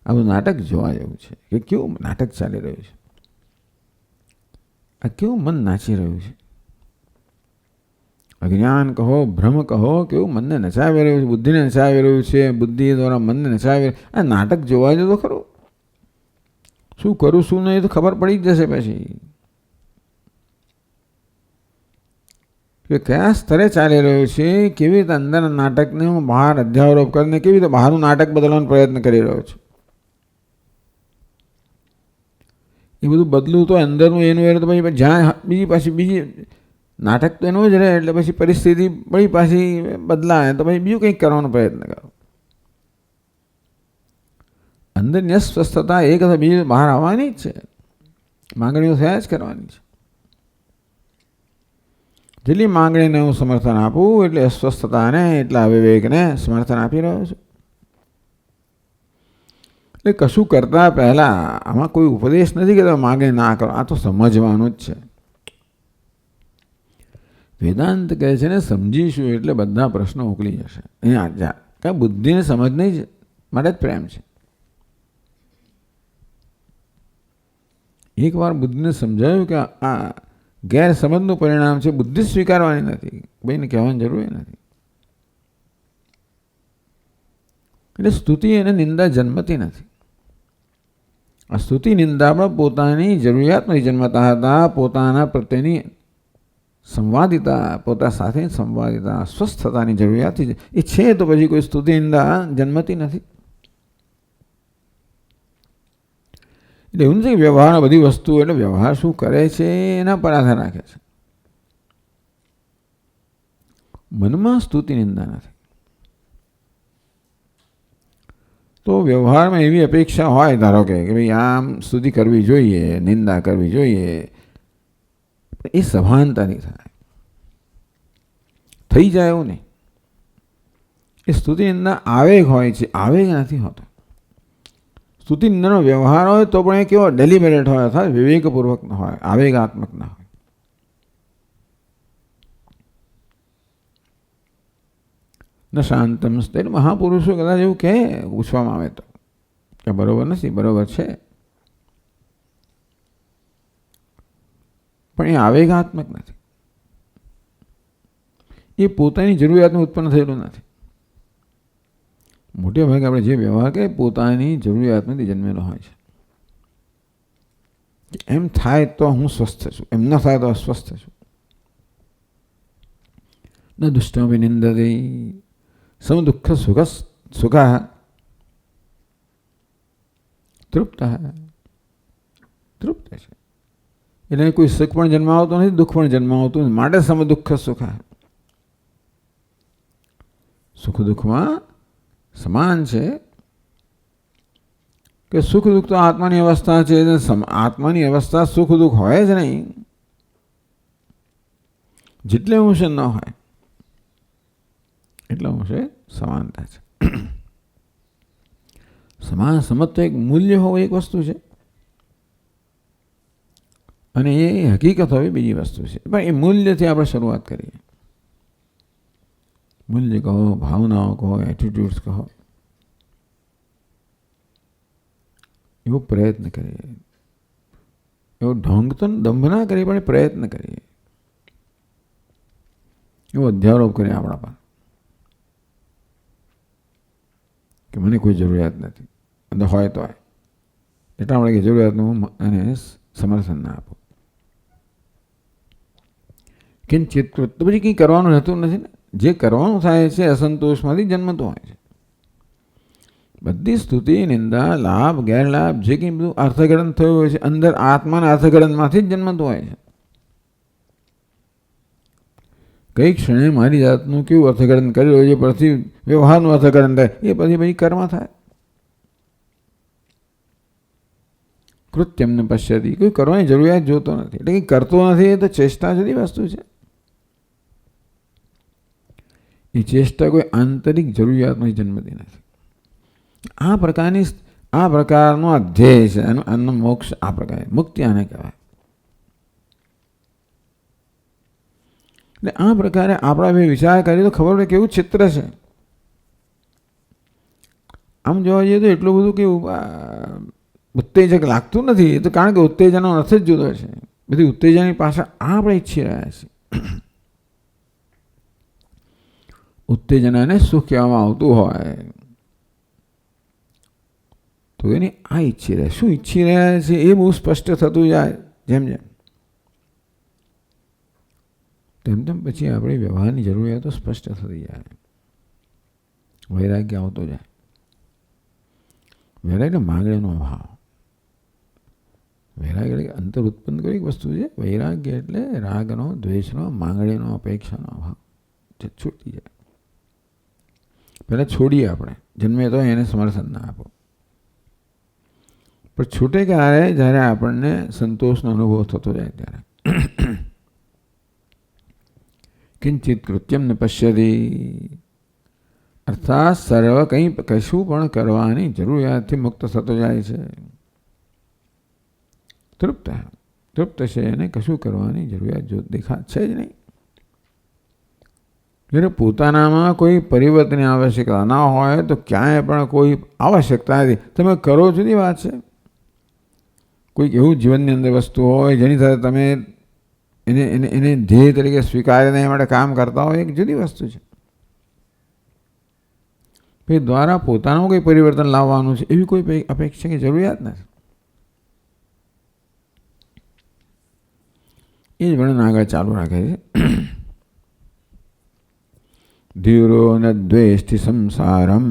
આવું નાટક જોવા જેવું છે કે કેવું નાટક ચાલી રહ્યું છે. આ કેવું મન નાચી રહ્યું છે. અજ્ઞાન કહો, ભ્રમ કહો, કેવું મનને નચાવી રહ્યું છે, બુદ્ધિને નચાવી રહ્યું છે, બુદ્ધિ દ્વારા મનને નચાવી. આ નાટક જોવા જો તો ખરું. શું કરું શું નહીં તો ખબર પડી જ જશે પછી કે કયા સ્તરે ચાલી રહ્યું છે, કેવી રીતે અંદરના નાટકને હું બહાર અધ્યારોપ કરીને કેવી રીતે બહારનું નાટક બદલવાનો પ્રયત્ન કરી રહ્યો છું. એ બધું બદલું તો અંદરનું એનું તો પછી જ્યાં બીજી નાટક તો એનું જ રહે. એટલે પછી પરિસ્થિતિ બધી પાછી બદલાય તો પછી બીજું કંઈક કરવાનો પ્રયત્ન કરો. અંદરની અસ્વસ્થતા એક અથવા બીજી બહાર આવવાની જ છે, માંગણીઓ થયા જ કરવાની છે. જેટલી માંગણીને હું સમર્થન આપું એટલે અસ્વસ્થતાને એટલા અવિવેકને સમર્થન આપી રહ્યો છું. એટલે કશું કરતા પહેલા આમાં કોઈ ઉપદેશ નથી કે તમે માંગણી ના કરો, આ તો સમજવાનું જ છે. વેદાંત કહે છે ને સમજીશું એટલે બધા પ્રશ્નો ઉકલી જશે. અહીંયા કાંઈ બુદ્ધિને સમજની જ માટે જ પ્રેમ છે. એકવાર બુદ્ધિને સમજાયું કે આ ગેરસમજનું પરિણામ છે, બુદ્ધિ સ્વીકારવાની નથી, ભાઈને કહેવાની જરૂર નથી. એટલે સ્તુતિ અને નિંદા જન્મતી નથી. આ સ્તુતિ નિંદા પણ પોતાની જરૂરિયાતમાંથી જન્મતા હતા. પોતાના પ્રત્યેની સંવાદિતા, પોતા સાથે સંવાદિતા, સ્વસ્થતાની જરૂરિયાતથી એ છે તો પછી કોઈ સ્તુતિ નિંદા જન્મતી નથી. એટલે એવું નથી કે વ્યવહારમાં બધી વસ્તુઓ એટલે વ્યવહાર શું કરે છે એના પર આધાર રાખે છે. મનમાં સ્તુતિ નિંદા નથી. તો વ્યવહારમાં એવી અપેક્ષા હોય, ધારો કે ભાઈ આમ સ્તુતિ કરવી જોઈએ, નિંદા કરવી જોઈએ, એ સભાનતાથી થાય, થઈ જાય એવું નહીં. એ સ્તુતિ નિંદા આવેગ હોય છે, આવેગ નથી હોતો. સ્તુતિ નિંદાનો વ્યવહાર હોય તો પણ એ કેવો ડેલિબરેટ હોય, અથવા વિવેકપૂર્વક ન હોય, આવેગાત્મક ના હોય. ન શાંતમ એટલે મહાપુરુષો કદાચ એવું કહે, પૂછવામાં આવે તો કે બરોબર નથી, બરોબર છે, પણ એ આવેગાત્મક નથી. એ પોતાની જરૂરિયાતનું ઉત્પન્ન થયેલું નથી. મોટે ભાગે આપણે જે વ્યવહાર કરીએ પોતાની જરૂરિયાતમાંથી જન્મેલો હોય છે. એમ થાય તો હું સ્વસ્થ છું, એમ ન થાય તો અસ્વસ્થ છું. ન દુષ્ટાભિનિંદતી સમ દુઃખ સુખા તૃપ્ત તૃપ્ત છે. એટલે કોઈ સુખ પણ જન્માવતો નથી, દુઃખ પણ જન્માવતું નથી. માટે સમ દુઃખ સુખા, સુખ દુઃખમાં સમાન છે. કે સુખ દુઃખ તો આત્માની અવસ્થા છે. આત્માની અવસ્થા સુખ દુઃખ હોય જ નહીં, જેટલે અંશે ન હોય એટલા અંશે સમાનતા છે. સમાન સમજ તો એક મૂલ્ય હોવું એક વસ્તુ છે, અને એ હકીકત હોવી બીજી વસ્તુ છે. પણ એ મૂલ્યથી આપણે શરૂઆત કરીએ. મૂલ્ય કહો, ભાવનાઓ કહો, એટીટ્યુડ્સ કહો, એવો પ્રયત્ન કરીએ. એવો ઢોંગ તો દંભ ના કરીએ, પણ પ્રયત્ન કરીએ. એવો અધ્યારોપ કરીએ આપણા પર કે મને કોઈ જરૂરિયાત નથી, અને હોય તો હોય એટલા મળે કે જરૂરિયાતનું એને સમર્થન ના આપો. કિંચિત તો પછી કંઈ કરવાનું રહેતું નથી ને. જે કરવાનું થાય છે અસંતોષમાંથી જન્મતો હોય છે. બધી સ્તુતિ નિંદા લાભ ગેરલાભ જે કંઈ બધું અર્થઘટન થયું હોય છે અંદર આત્માના અર્થઘટનમાંથી જ જન્મતું હોય છે. કઈ ક્ષણે મારી જાતનું કેવું અર્થઘટન કરી રહ્યું છે, પરથી વ્યવહારનું અર્થઘટન થાય, એ પછી કર્મ થાય. કૃત્યમને પશ્યતી, કોઈ કરવાની જરૂરિયાત જોતો નથી, એટલે કંઈ કરતો નથી. એ તો ચેષ્ટા જુદી વસ્તુ છે. એ ચેષ્ટા કોઈ આંતરિક જરૂરિયાતમાં જન્મતી નથી. આ પ્રકારનો અધ્યેય છે. આનો મોક્ષ આ પ્રકારે, મુક્તિ આને કહેવાય. એટલે આ પ્રકારે આપણા વિચાર કરીએ તો ખબર પડે કેવું ચિત્ર છે. આમ જોવા જઈએ તો એટલું બધું કેવું ઉત્તેજક લાગતું નથી. એ તો કારણ કે ઉત્તેજનનો અર્થ જ જુદો છે. બધી ઉત્તેજનની પાછળ આપણે ઈચ્છી રહ્યા છીએ. ઉત્તેજનાને સુખ કહેવામાં આવતું હોય તો એની આ ઈચ્છી રહ્યા, શું ઈચ્છી રહ્યા છે એ બહુ સ્પષ્ટ થતું જાય. જેમ જેમ તેમ તેમ પછી આપણી વ્યવહારની જરૂરિયાતો સ્પષ્ટ થતી જાય, વૈરાગ્ય આવતો જાય. વૈરાગ્ય માંગણીનો અભાવ. વૈરાગ્ય એટલે અંતર ઉત્પન્ન કરી વસ્તુ છે. વૈરાગ્ય એટલે રાગનો, દ્વેષનો, માંગણીનો, અપેક્ષાનો અભાવ છૂટી જાય. પહેલાં છોડીએ આપણે, જન્મે તો એને સમર્થન ના આપો, પણ છૂટે ક્યારે? જ્યારે આપણને સંતોષનો અનુભવ થતો જાય ત્યારે. કિંચિત કૃત્યમ ન પશ્યતિ, અર્થાત સર્વ કંઈ કશું પણ કરવાની જરૂરિયાતથી મુક્ત થતો જાય છે. તૃપ્ત તૃપ્ત છે એને કશું કરવાની જરૂરિયાત જો દેખા છે જ નહીં. જ્યારે પોતાનામાં કોઈ પરિવર્તનની આવશ્યકતા ના હોય તો ક્યાંય પણ કોઈ આવશ્યકતા નથી. તમે કરો જુદી વાત છે. કોઈક એવું જીવનની અંદર વસ્તુ હોય જેની સાથે તમે એને ધ્યેય તરીકે સ્વીકારીને એ માટે કામ કરતા હોય, એક જુદી વસ્તુ છે. એ દ્વારા પોતાનું કોઈ પરિવર્તન લાવવાનું છે એવી કોઈ અપેક્ષા કે જરૂરિયાત નથી. એ જ વર્ણન આગળ ચાલુ રાખે છે. ધીરો ન દ્વેષ્ટિ સંસારમ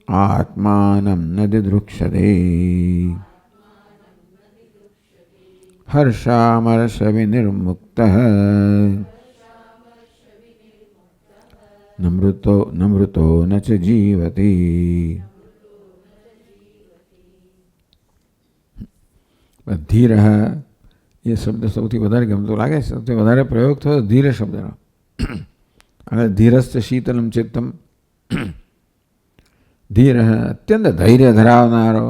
આત્માનમ ન દિદૃક્ષતે હર્ષામર્ષ વિનિર્મુક્ત નમૃતો ન ચ જીવતી. ધીર એ શબ્દ સૌથી વધારે ગમતો લાગે છે. સૌથી વધારે પ્રયોગ થયો ધીર શબ્દનો. હવે ધીરસ્થ શીતલમ ચિત્તમ. ધીર અત્યંત ધૈર્ય ધરાવનારો,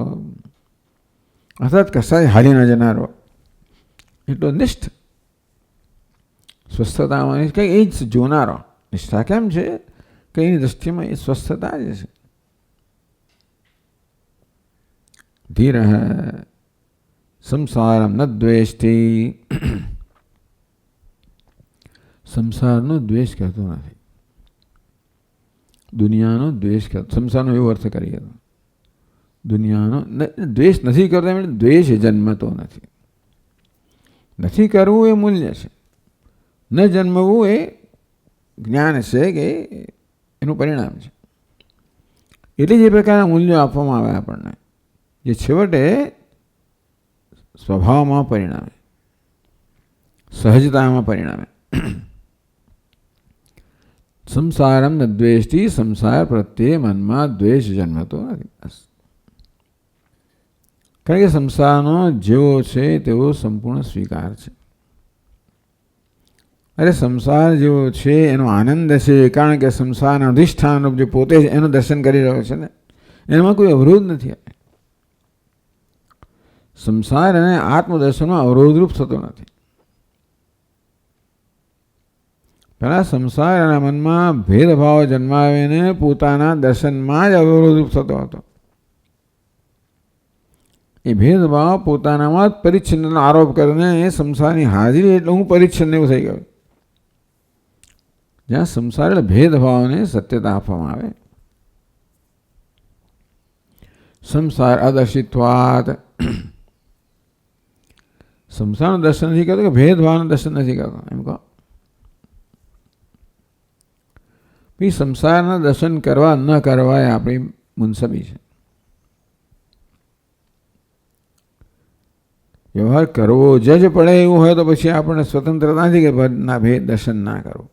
અર્થાત કશાય હાલી ન જનારો, એટલો નિષ્ઠ, સ્વસ્થતામાં કંઈ એ જ જોનારો. નિષ્ઠા કેમ છે? કે એની દ્રષ્ટિમાં એ સ્વસ્થતા જ છે. ધીર સંસારમ ન દ્વેષ્ટિ, સંસારનો દ્વેષ કરતો નથી, દુનિયાનો દ્વેષ કરતો. સંસારનો એવો અર્થ કરીએ તો દુનિયાનો દ્વેષ નથી કરતો, એમ દ્વેષ જન્મતો નથી. નથી કરવું એ મૂલ્ય છે, ન જન્મવું એ જ્ઞાન છે કે એનું પરિણામ છે. એટલે જે પ્રકારના મૂલ્યો આપવામાં આવે આપણને, જે છેવટે સ્વભાવમાં પરિણામે, સહજતામાં પરિણામે. સંસારમ ન દ્વેષ્ટિ, સંસાર પ્રત્યે મનમાં દ્વેષ જન્મતો નથી. કારણ કે સંસારનો જેવો છે તેવો સંપૂર્ણ સ્વીકાર છે. અરે સંસાર જેવો છે એનો આનંદ છે, કારણ કે સંસારના અધિષ્ઠાન જે પોતે એનું દર્શન કરી રહ્યો છે ને, એમાં કોઈ અવરોધ નથી. સંસાર અને આત્મદર્શનમાં અવરોધરૂપ થતો નથી. પહેલાં સંસારના મનમાં ભેદભાવ જન્માવીને પોતાના દર્શનમાં જ અવરોધરૂપ થતો હતો. એ ભેદભાવ પોતાનામાં જ પરિચ્છિન્નનો આરોપ કરીને એ સંસારની હાજરી એટલે હું પરિચ્છિન્ન એવું થઈ ગયું. જ્યાં સંસાર એટલે ભેદભાવને સત્યતા આપવામાં આવે. સંસાર અદર્શિત્વાત, સંસારનું દર્શન નથી કરતો કે ભેદભાવનું દર્શન નથી કરતો, એમ કહો. પછી સંસારના દર્શન કરવા ન કરવા એ આપણી મુનસબી છે. વ્યવહાર કરવો જ પડે એવું હોય તો પછી આપણને સ્વતંત્રતા નથી કે ભેદ દર્શન ના કરવું.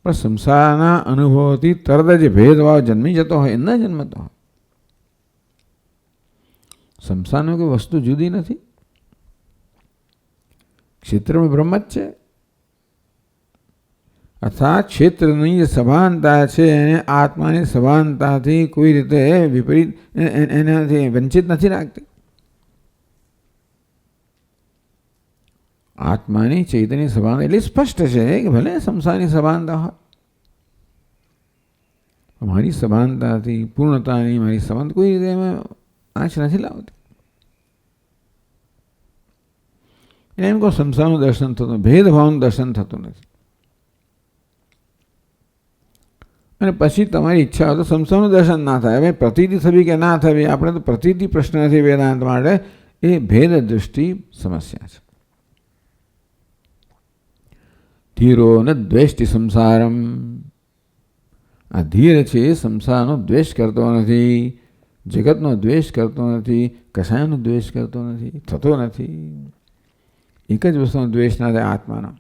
પણ સંસારના અનુભવથી તરત જ ભેદભાવ જન્મી જતો હોય, ન જન્મતો હોય. સંસારની કોઈ વસ્તુ જુદી નથી, ક્ષેત્રમાં બ્રહ્મ જ છે. અર્થાત ક્ષેત્રની જે સભાનતા છે એને આત્માની સભાનતાથી કોઈ રીતે વિપરીત એનાથી વંચિત નથી રાખતી. આત્માની ચૈતન્ય સભાનતા એટલી સ્પષ્ટ છે કે ભલે સંસારની સભાનતા હોય, મારી સભાનતાથી પૂર્ણતાની મારી સભાનતા કોઈ રીતે એમાં આંચ નથી લાવતી. એમ કોઈ સંસારનું દર્શન થતું, ભેદભાવનું દર્શન થતું નથી. અને પછી તમારી ઈચ્છા હોય તો સંસારનું દર્શન ના થાય. હવે પ્રતીતિ થવી કે ના થવી, આપણે તો પ્રતીતિ પ્રશ્ન નથી વેદાંત માટે, એ ભેદ દૃષ્ટિ સમસ્યા છે. ધીરો ન દ્વેષ્ટિ સંસારમ, આ ધીર છે એ સંસારનો દ્વેષ કરતો નથી, જગતનો દ્વેષ કરતો નથી, કશાયનો દ્વેષ કરતો નથી, થતો નથી. એક જ વસ્તુનો દ્વેષ ના થાય, આત્માનો.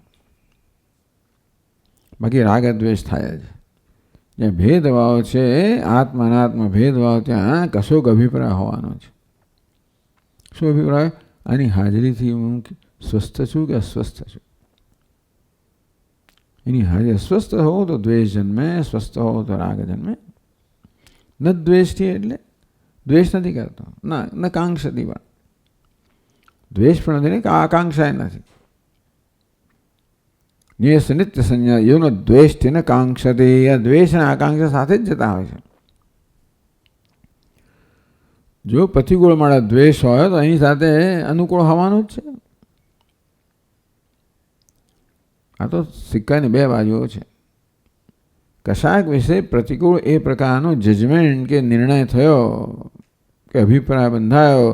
બાકી રાગ દ્વેષ થાય જ. જ્યાં ભેદભાવ છે, આત્માનાત્મા ભેદભાવ, ત્યાં કશોક અભિપ્રાય હોવાનો છે. શું અભિપ્રાય? આની હાજરીથી હું સ્વસ્થ છું કે અસ્વસ્થ છું. એની હાજરી અસ્વસ્થ હોવું તો દ્વેષ જન્મે, સ્વસ્થ હોવું તો રાગ જન્મે. ન દ્વેષથી એટલે દ્વેષ નથી કરતો, ના ન કાંક્ષતી, પણ દ્વેષ પણ નથી ને આકાંક્ષા નથી. ન્યેસ નિત્ય સંજ્ઞા યોનો દ્વેષથી ને કાંક્ષતે, આ દ્વેષ અને આકાંક્ષા સાથે જ જતા હોય છે. જો પ્રતિકૂળ માળા દ્વેષ હોય તો એની સાથે અનુકૂળ હોવાનું જ છે. આ તો સિક્કાની બે બાજુઓ છે. કશાક વિશે પ્રતિકૂળ એ પ્રકારનો જજમેન્ટ કે નિર્ણય થયો કે અભિપ્રાય બંધાયો,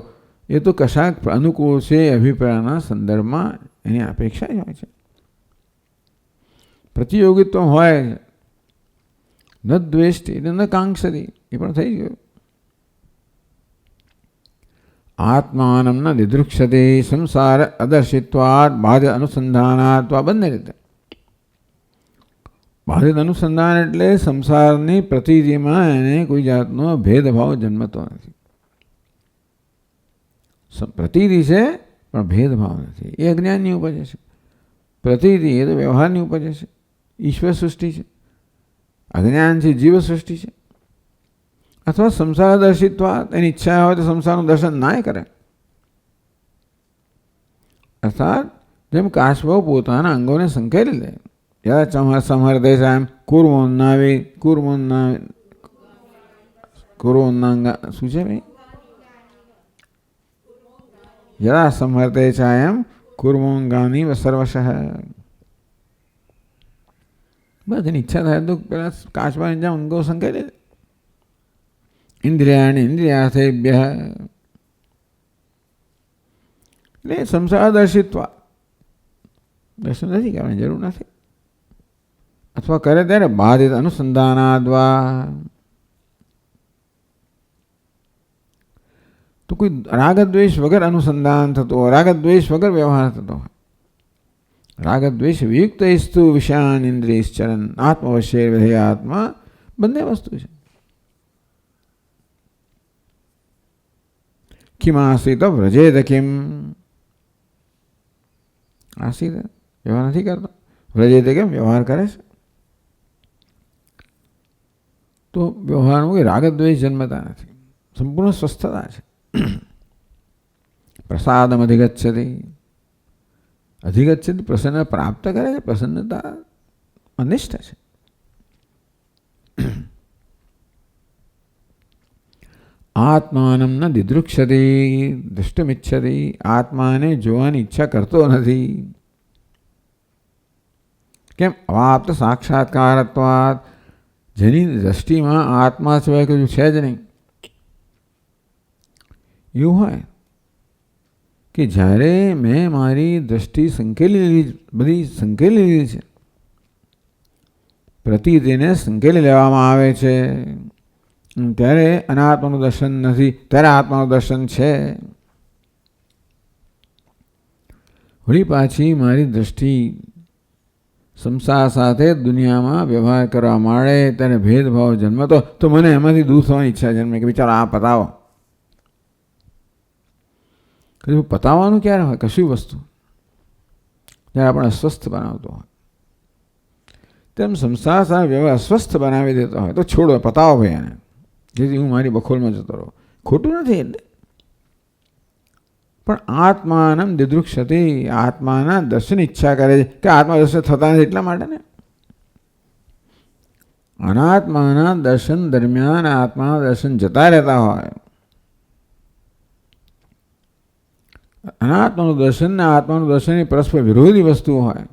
એ તો કશાક અનુકૂળ છે અભિપ્રાયના સંદર્ભમાં એની અપેક્ષા જ હોય છે. પ્રતિયોગિત્વ હોય ન દ્વેષથી ન કાંક્ષતી, એ પણ થઈ ગયું. આત્માનમ ન દિદૃક્ષતે સંસાર અદર્શિત્વાદ બાધ્ય અનુસંધાનાત્વ, બંને રીતે. બાધ્ય અનુસંધાન એટલે સંસારની પ્રતીતિમાં એને કોઈ જાતનો ભેદભાવ જન્મતો નથી. પ્રતીતિ છે પણ ભેદભાવ નથી, એ અજ્ઞાનની ઉપજ છે. પ્રતીતિ એ તો વ્યવહારની ઉપજ છે. ઈશ્વર સૃષ્ટિ છે, અજ્ઞાન છે જીવ સૃષ્ટિ છે. અથવા સંસાર દર્શિત્વ, એની ઈચ્છા હોય તો સંસારનું દર્શન ના કરે. અર્થાત જેમ કાશ્વ પોતાના અંગોને સંકેલી લે, યદા સંહર્તે એમ કુર્મોન્નાવી કુર્મોન્નાંગા, શું છે ભાઈ? યદા સંહર્તે એમ કુર્મોંગાની સર્વશઃ. બસ એની ઈચ્છા થાય તો પેલા કાચબાની જેમ અંગો સંકેલી લે. ઇન્દ્રિયાણી ઇન્દ્રિયાર્થેભ્ય, એટલે સંસાર દર્શિત્વ, દર્શન નથી કરવાની જરૂર નથી. અથવા કરે ત્યારે બાધિત અનુસંધાનાદ્વા, તો કોઈ રાગદ્વેષ વગર અનુસંધાન થતો હોય, રાગદ્વેષ વગર વ્યવહાર થતો હોય. રાગદ્વેષ વિયુક્ત સ્તુ વિષયાન ઇન્દ્રિયશ્ચરન આત્મવશ્ય વિધેયાત્મા, બંને વસ્તુ છે. કિમ આસિત વ્રજેત કિમ, આસિત વ્યવહાર નથી કરતો, વ્રજેત કેમ વ્યવહાર કરે છે. તો વ્યવહારમાં કોઈ રાગદ્વેષ જન્મતા નથી, સંપૂર્ણ સ્વસ્થતા છે. પ્રસાદમ અધિગચ્છતિ પ્રસન્ન પ્રાપ્ત કરે છે, પ્રસન્નતા અનિષ્ટ છે. આત્માનમ ન દિદૃક્ષતિ દૃષ્ટમિચ્છતિ, આત્માને જોવાની ઈચ્છા કરતો નથી. કેમ? અવાપ્ત સાક્ષાત્કારત્વાત, જેની દ્રષ્ટિમાં આત્મા સિવાય કશું છે જ નહીં. એવું હોય કે જ્યારે મેં મારી દ્રષ્ટિ બધી સંકેલી લીધી છે, પ્રતીતિને સંકેલી લેવામાં આવે છે, ત્યારે અનાત્માનું દર્શન નથી, ત્યારે આત્માનું દર્શન છે. વળી પાછી મારી દ્રષ્ટિ સંસાર સાથે દુનિયામાં વ્યવહાર કરવા માંડે, ત્યારે ભેદભાવ જન્મતો, તો મને એમાંથી દૂર થવાની ઈચ્છા જન્મે કે બિચારો આ પતાવો. પતાવવાનું ક્યારે હોય? કશું વસ્તુ જ્યારે આપણે અસ્વસ્થ બનાવતો હોય, તેમ સંસાર સાથે વ્યવહાર અસ્વસ્થ બનાવી દેતો હોય તો છોડો, પતાવો ભાઈ એને, જેથી હું મારી બખોલમાં જતો રહું. ખોટું નથી એટલે. પણ આત્માનમ દિદૃક્ષતિ, આત્માના દર્શન ઈચ્છા કરે છે, કે આત્મા દર્શન થતા નથી એટલા માટે ને. અનાત્માના દર્શન દરમિયાન આત્માના દર્શન જતા રહેતા હોય. અનાત્માનું દર્શન ને આત્માનું દર્શન એ પરસ્પર વિરોધી વસ્તુઓ હોય,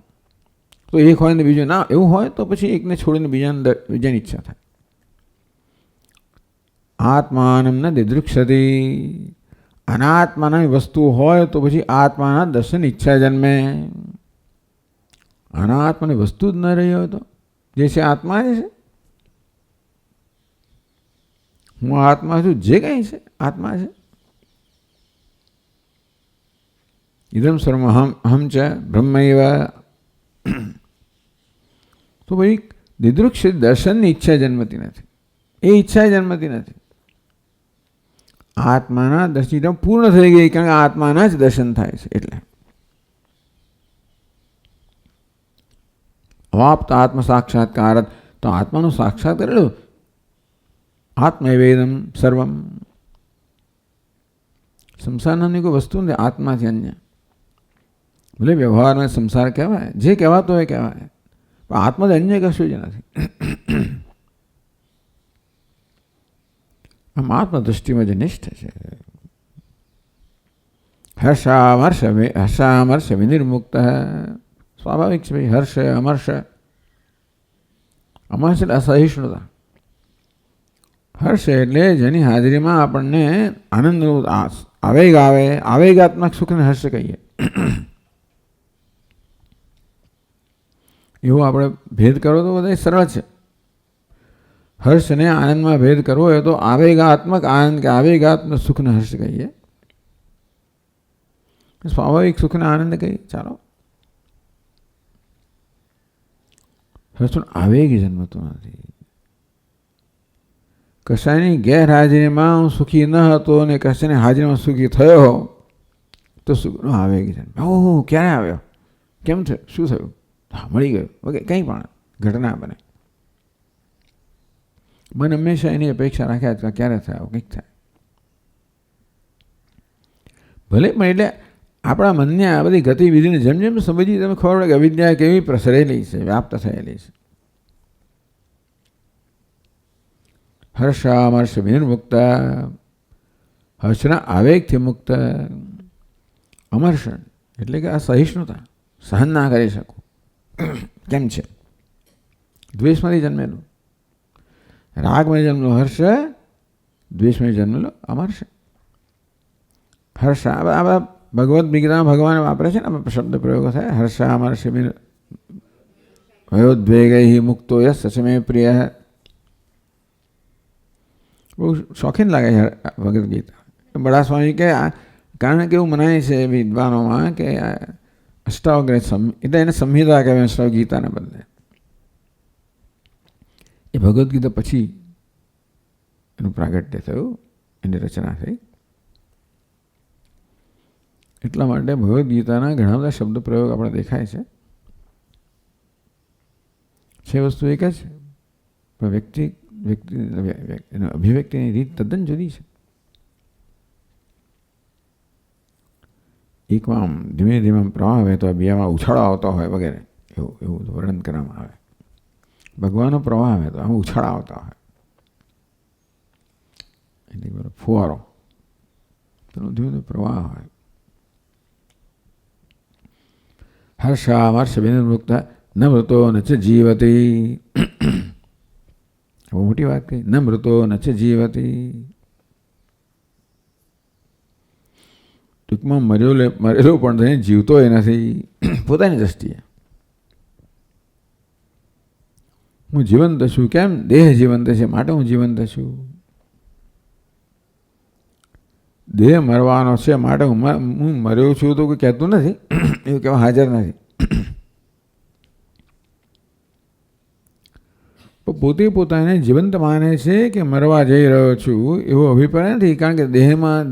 તો એક હોય ને બીજું ના, એવું હોય તો પછી એકને છોડીને બીજાની ઈચ્છા થાય. આત્માનમ ન દિદૃક્ષતી. અનાત્માની વસ્તુ હોય તો પછી આત્માના દર્શન ઈચ્છા જન્મે. અનાત્માની વસ્તુ જ ન રહી હોય તો જે છે આત્મા જ છે. હું આત્મા છું, જે કંઈ છે આત્મા છે. ઇદમ સર્વ હમ ચ બ્રહ્મૈવ. તો ભાઈ દિદૃક્ષિત દર્શનની ઈચ્છા જન્મતી નથી. એ ઈચ્છા જન્મતી નથી. આત્માના દર્શન પૂર્ણ થઈ ગઈ, કારણ કે આત્માના જ દર્શન થાય છે. એટલે અવાપ્ત આત્મ સાક્ષાત્કાર, તો આત્માનું સાક્ષાત કરેલું. આત્મૈવેદમ સર્વમ. સંસાર નામની કોઈ વસ્તુ નથી આત્માથી અન્ય. ભલે વ્યવહારમાં સંસાર કહેવાય, જે કહેવાતો હોય કહેવાય, પણ આત્માથી અન્ય કશું જ નથી. આમ આત્મદૃષ્ટિમાં જે નિષ્ઠ છે, હર્ષામર્ષ વિનિર્મુક્ત. સ્વાભાવિક છે ભાઈ, હર્ષ અમર્ષ. અમર્ષ એટલે અસહિષ્ણુતા. હર્ષ એટલે જેની હાજરીમાં આપણને આનંદનો આવેગ આવે. આવેગાત્મક સુખને હર્ષ કહીએ. એવો આપણે ભેદ કરો તો બધા સરળ છે. હર્ષને આનંદમાં ભેદ કરવો હોય તો આવેગાત્મક આનંદ કે આવેગાત્મક સુખને હર્ષ કહીએ. સ્વાભાવિક સુખને આનંદ કહીએ. ચાલો, હર્ષનો આવેગ જન્મતો નથી. કશાની ગેરહાજરીમાં હું સુખી ન હતો અને કશાની હાજરીમાં સુખી થયો તો સુખનો આવેગ જન્મે. ઓહો, ક્યારે આવ્યો, કેમ થયું, શું થયું, હા મળી ગયું વગેરે કંઈ પણ ઘટના બને. મન હંમેશા એની અપેક્ષા રાખ્યા ક્યારે થાય, કંઈક થાય. ભલે પણ એટલે આપણા મનને આ બધી ગતિવિધિને જેમ જેમ સમજી તમે ખબર પડે કે અવિદ્યા કેવી પ્રસરેલી છે, વ્યાપ્ત થયેલી છે. હર્ષામર્ષ વિનિર્મુક્ત. હર્ષના આવેગથી મુક્ત. અમર્ષણ એટલે કે આ સહિષ્ણુતા, સહન ના કરી શકું. કેમ છે? દ્વેષમાંથી જન્મેલું. રાગમાં જન્મેલો હર્ષ, દ્વેષમાં જન્મેલો અમર્ષ. હર્ષ આ ભગવદ્ ગીતામાં ભગવાન વાપરે છે ને શબ્દ પ્રયોગો થાય. હર્ષામર્ષ ભયોદ્વેગૈ મુક્તો યસ સચમે પ્રિય. બહુ શોખીન લાગે છે ભગવદ્ ગીતા. બડા સ્વામી કે કારણ કે એવું મનાય છે વિદ્વાનોમાં કે અષ્ટાવગ્રહ એટલે એને સંહિતા કહેવાય અષ્ટાવ ગીતાને બદલે. એ ભગવદ્ ગીતા પછી એનું પ્રાગટ્ય થયું, એની રચના થઈ. એટલા માટે ભગવદ્ ગીતાના ઘણા બધા શબ્દ પ્રયોગ આપણે દેખાય છે. વસ્તુ એક જ છે, પણ વ્યક્તિ અભિવ્યક્તિની રીત તદ્દન જુદી છે. એકમાં આમ ધીમે ધીમે પ્રવાહ વહેતો હોય, બીજામાં ઉછાળો આવતો હોય વગેરે, એવું વર્ણન કરવામાં આવે. ભગવાનનો પ્રવાહ આવે તો આમ ઉછાળા આવતા હોય, એટલે ફુવારો, તેનો ધીમે ધીમે પ્રવાહ હોય. હર્ષામર્ષ વિનિર્મુક્ત ન મૃતો ન ચ જીવતી. બહુ મોટી વાત કહી. ન મૃતો ન ચ જીવતી. ટૂંકમાં મરેલો પણ થઈને જીવતો એ નથી. પોતાની દ્રષ્ટિએ હું જીવંત છું. કેમ? દેહ જીવંત છે માટે હું જીવંત છું. દેહ મરવાનો છે માટે હું મર્યો છું તો કોઈ કહેતું નથી, એવું કહેવા હાજર નથી. પોતે પોતાને જીવંત માને છે કે મરવા જઈ રહ્યો છું એવો અભિપ્રાય નથી, કારણ કે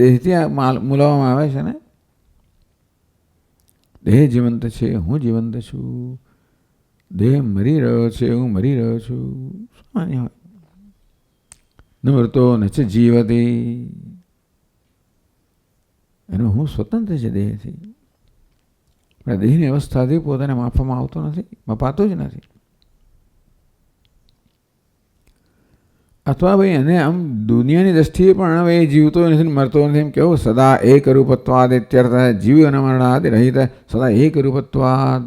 દેહથી મૂલવામાં આવે છે ને. દેહ જીવંત છે, હું જીવંત છું. દેહ મરી રહ્યો છે, હું મરી રહ્યો છું. સામાન્ય હોય. ન મરતો ન ચ જીવતી. એનો હું સ્વતંત્ર છે દેહથી, પણ દેહની અવસ્થાથી પોતાને માપવામાં આવતો નથી, મપાતો જ નથી. અથવા ભાઈ એને આમ દુનિયાની દ્રષ્ટિએ પણ હવે એ જીવતો નથી, મરતો નથી એમ કેવું. સદા એક રૂપત્વાદ ઇત્યર્થ. જીવ અને મરણાદ રહિત સદા એક રૂપત્વાદ.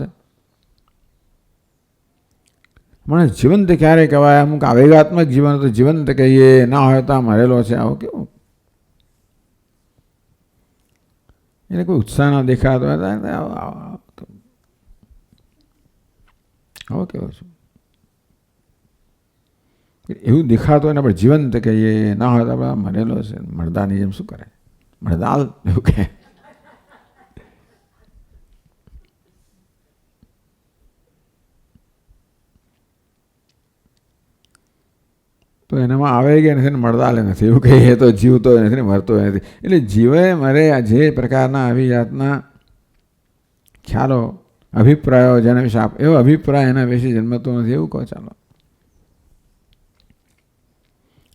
મને જીવંત ક્યારે કહેવાય? અમુક આવેગાત્મક જીવન તો જીવંત કહીએ, ના હોય તો આ મરેલો છે. આવો કેવું? એને કોઈ ઉત્સાહ ના દેખાતો આવો કેવો છું? એવું દેખાતો એને આપણે જીવંત કહીએ, ના હોય તો આપણે મરેલો છે. મરદાની જેમ શું કરે? મરદાલ એવું કહે. તો એનામાં આવે કે નથી, મરદાલે નથી એવું કહીએ તો જીવતો નથી, મરતો નથી. એટલે જીવે મરે આ જે પ્રકારના આવી જાતના ખ્યાલો, અભિપ્રાયો જેના વિશે એવો અભિપ્રાય એના વિશે જન્મતો નથી એવું કહો. ચાલો,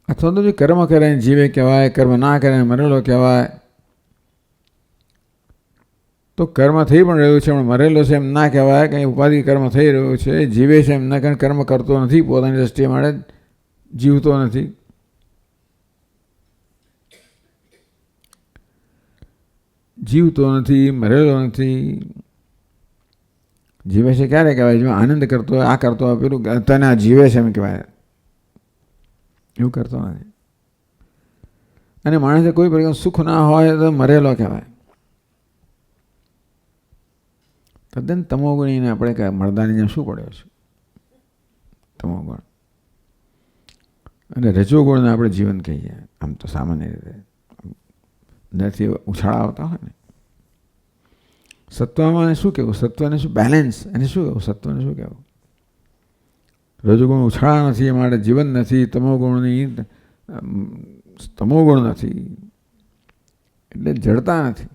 અથવા તો જે કર્મ કરે જીવે કહેવાય, કર્મ ના કરે મરેલો કહેવાય. તો કર્મ થઈ પણ રહ્યું છે પણ મરેલો છે એમ ના કહેવાય. કંઈ ઉપાધિ કર્મ થઈ રહ્યું છે, જીવે છે એમ ના, કર્મ કરતો નથી, પોતાની દ્રષ્ટિએ માટે જીવતો નથી. જીવતો નથી, મરેલો નથી. જીવે છે ક્યારે કહેવાય? જો આનંદ કરતો હોય, આ કરતો હોય, પેલું તને આ જીવે છે એમ કહેવાય. એવું કરતો નથી. અને માણસે કોઈ પ્રકાર સુખ ના હોય તો મરેલો કહેવાય. તદ્દન તમોગુણીને આપણે કહે મરદાની જેમ શું પડ્યો છે? તમોગુણ. અને રજોગુણને આપણે જીવન કહીએ. આમ તો સામાન્ય રીતે અંદરથી ઉછાળા આવતા હોય ને. સત્વમાં શું કહેવું? સત્વને શું બેલેન્સ? એને શું કહેવું? સત્વને શું કહેવું? રજોગુણ ઉછાળા નથી, એ માટે જીવન નથી. તમોગુણ નથી એટલે જડતા નથી.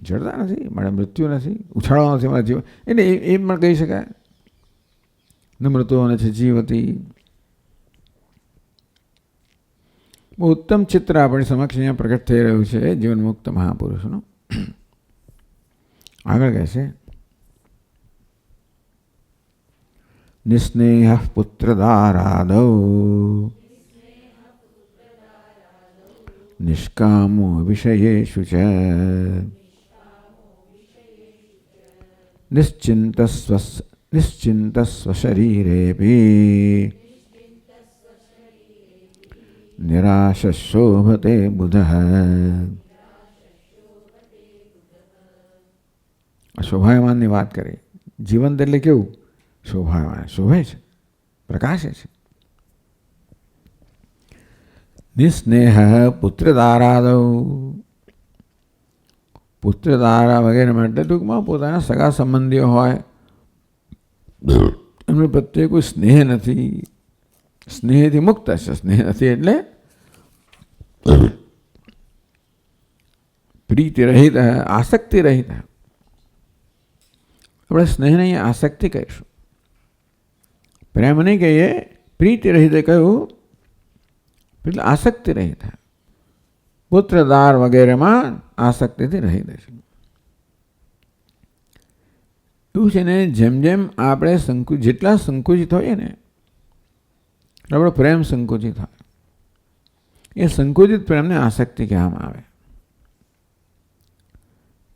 જડતા નથી મારે મૃત્યુ નથી, ઉછાળો નથી મારા જીવન. એટલે એ પણ કહી શકાય. નમ્રતો અને છે જીવતી. બહુ ઉત્તમ ચિત્ર આપણી સમક્ષ અહીંયા પ્રગટ થઈ રહ્યું છે જીવન મુક્ત મહાપુરુષનું. આગળ કહે છે, નિસ્નેહ પુત્રદારાદૌ નિષ્કામો વિષયેષુ ચ નિશ્ચિંતસ્વ શરીરેપી નિરાશશોભતે બુધઃ. શોભાયમાનની વાત કરી. જીવંત એટલે કેવું? શોભાયમાન, શોભે છે, પ્રકાશે છે. નિસ્નેહ પુત્રદારાદૌ. પુત્રદારા વગેરે માટે ટૂંકમાં પોતાના સગા સંબંધીઓ હોય એમને પ્રત્યે કોઈ સ્નેહ નથી. સ્નેહથી મુક્ત છે. સ્નેહ નથી એટલે પ્રીતિ રહિત, આસક્તિ રહિત. આપણે સ્નેહને અહીંયા આસક્તિ કહીશું, પ્રેમ નહીં કહીએ. પ્રીતિ રહિત કહ્યું એટલે આસક્તિ રહિત. પુત્રદાર વગેરેમાં આસક્તિથી રહી દેશે. એવું છે ને, જેમ જેમ આપણે જેટલા સંકુચિત હોઈએ ને આપણો પ્રેમ સંકુચિત થાય. એ સંકુચિત પ્રેમને આસક્તિ કહેવામાં આવે.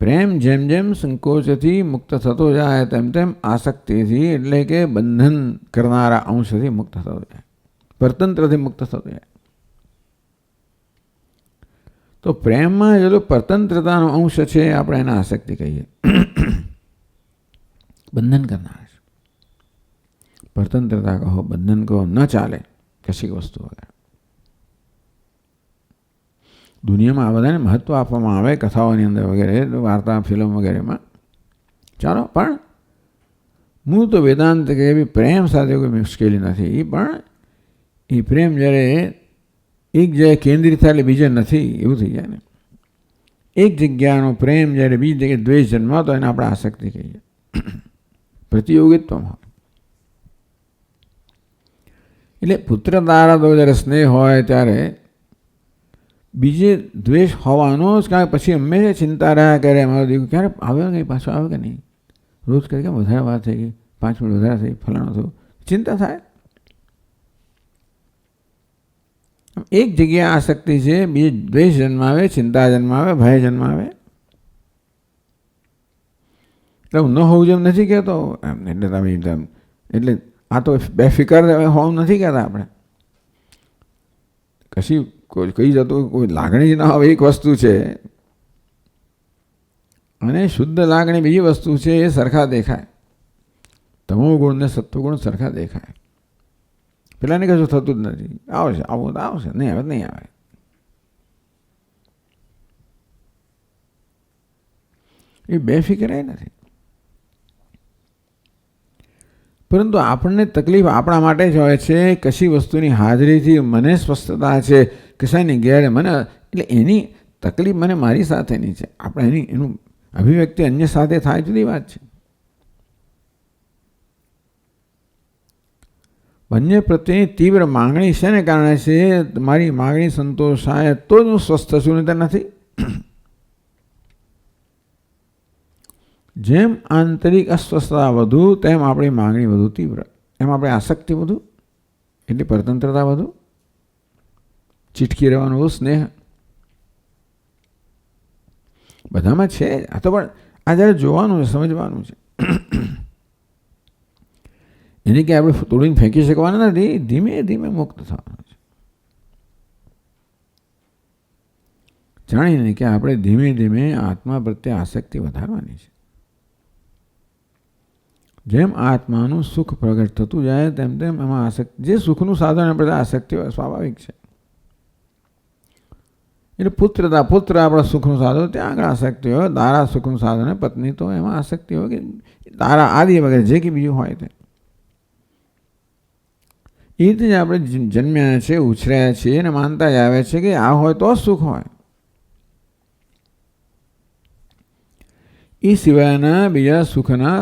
પ્રેમ જેમ જેમ સંકોચથી મુક્ત થતો જાય તેમ તેમ આસક્તિથી એટલે કે બંધન કરનારા અંશથી મુક્ત થતો જાય, પરતંત્રથી મુક્ત થતો જાય. તો પ્રેમમાં જેટલો પરતંત્રતાનો અંશ છે આપણે એને આસક્તિ કહીએ. બંધન કરનાર છે. પરતંત્રતા કહો, બંધન કહો, ન ચાલે કશીક વસ્તુ વગર. દુનિયામાં આ બધાને મહત્વ આપવામાં આવે કથાઓની અંદર વગેરે, વાર્તા, ફિલ્મ વગેરેમાં. ચાલો, પણ મૂળ તો વેદાંત કે એવી પ્રેમ સાથે કોઈ મુશ્કેલી નથી. પણ એ પ્રેમ જ્યારે એક જગ્યાએ કેન્દ્રિત થાય એટલે બીજે નથી એવું થઈ જાય ને. એક જગ્યાનો પ્રેમ જ્યારે બીજી જગ્યાએ દ્વેષ જન્માતો એને આપણે આસક્તિ કહીએ. પ્રતિયોગિત્વમાં હોય. એટલે પુત્ર દ્વારા જ્યારે સ્નેહ હોય ત્યારે બીજે દ્વેષ હોવાનો જ, કારણ પછી હંમેશા ચિંતા રહ્યા કરે મારો દીકરો ક્યારે આવ્યો નહીં, પાછો આવ્યો કે નહીં, રોજ કરે કેમ વધારે વાત થઈ ગઈ, 5 મિનિટ વધારે થઈ, ફલાણો થયું, ચિંતા થાય. એક જગ્યાએ આસક્તિ છે, બીજી દ્વેષ જન્માવે, ચિંતા જન્માવે, ભય જન્માવે. એટલે હું ન હોવું જેમ નથી કહેતો, એટલે તમે એટલે આ તો બેફિકર હોવું નથી કહેતા આપણે. કશી કઈ જતું કોઈ લાગણી જ ના હોય એક વસ્તુ છે, અને શુદ્ધ લાગણી બીજી વસ્તુ છે. એ સરખા દેખાય. તમો ગુણ ને સત્વગુણ સરખા દેખાય. પેલાને કશું થતું જ નથી. આવશે આવું તો આવશે, નહીં આવે નહીં આવે. એ બેફિકરાય નથી. પરંતુ આપણને તકલીફ આપણા માટે જ હોય છે. કશી વસ્તુની હાજરીથી મને સ્વસ્થતા છે, કશાની ગેર મને, એટલે એની તકલીફ મને મારી સાથેની છે. આપણે એનું અભિવ્યક્તિ અન્ય સાથે થાય જુદી વાત છે. બંને પ્રત્યેની તીવ્ર માંગણી શેને કારણે છે? મારી માંગણી સંતોષાય તો જ હું સ્વસ્થ છું, નહીં તો નથી. જેમ આંતરિક અસ્વસ્થતા વધુ, તેમ આપણી માંગણી વધુ તીવ્ર, એમ આપણે આસક્તિ વધુ, એટલે પરતંત્રતા વધુ, ચીટકી રહેવાનો વધુ સ્નેહ બધામાં છે. આ તો પણ આ જ્યારે જોવાનું છે, સમજવાનું છે. એની કે આપણે તોડીને ફેંકી શકવાના નથી. ધીમે ધીમે મુક્ત થવાનું છે. જાણીને કે આપણે ધીમે ધીમે આત્મા પ્રત્યે આસક્તિ વધારવાની છે. જેમ આત્માનું સુખ પ્રગટ થતું જાય તેમ તેમ એમાં આસક્તિ, જે સુખનું સાધન આપણે આસક્તિ હોય સ્વાભાવિક છે. એટલે પુત્રતા, પુત્ર આપણા સુખનું સાધન, ત્યાં આગળ આસક્તિ હોય. દારા સુખનું સાધન હોય, પત્ની તો એમાં આસક્તિ હોય કે દારા આદિ વગેરે જે કે બીજું હોય તે. એ રીતે જ આપણે જન્મ્યા છે, ઉછર્યા છીએ અને માનતા જ આવે છે કે આ હોય તો સુખ હોય. એ સિવાયના બીજા સુખના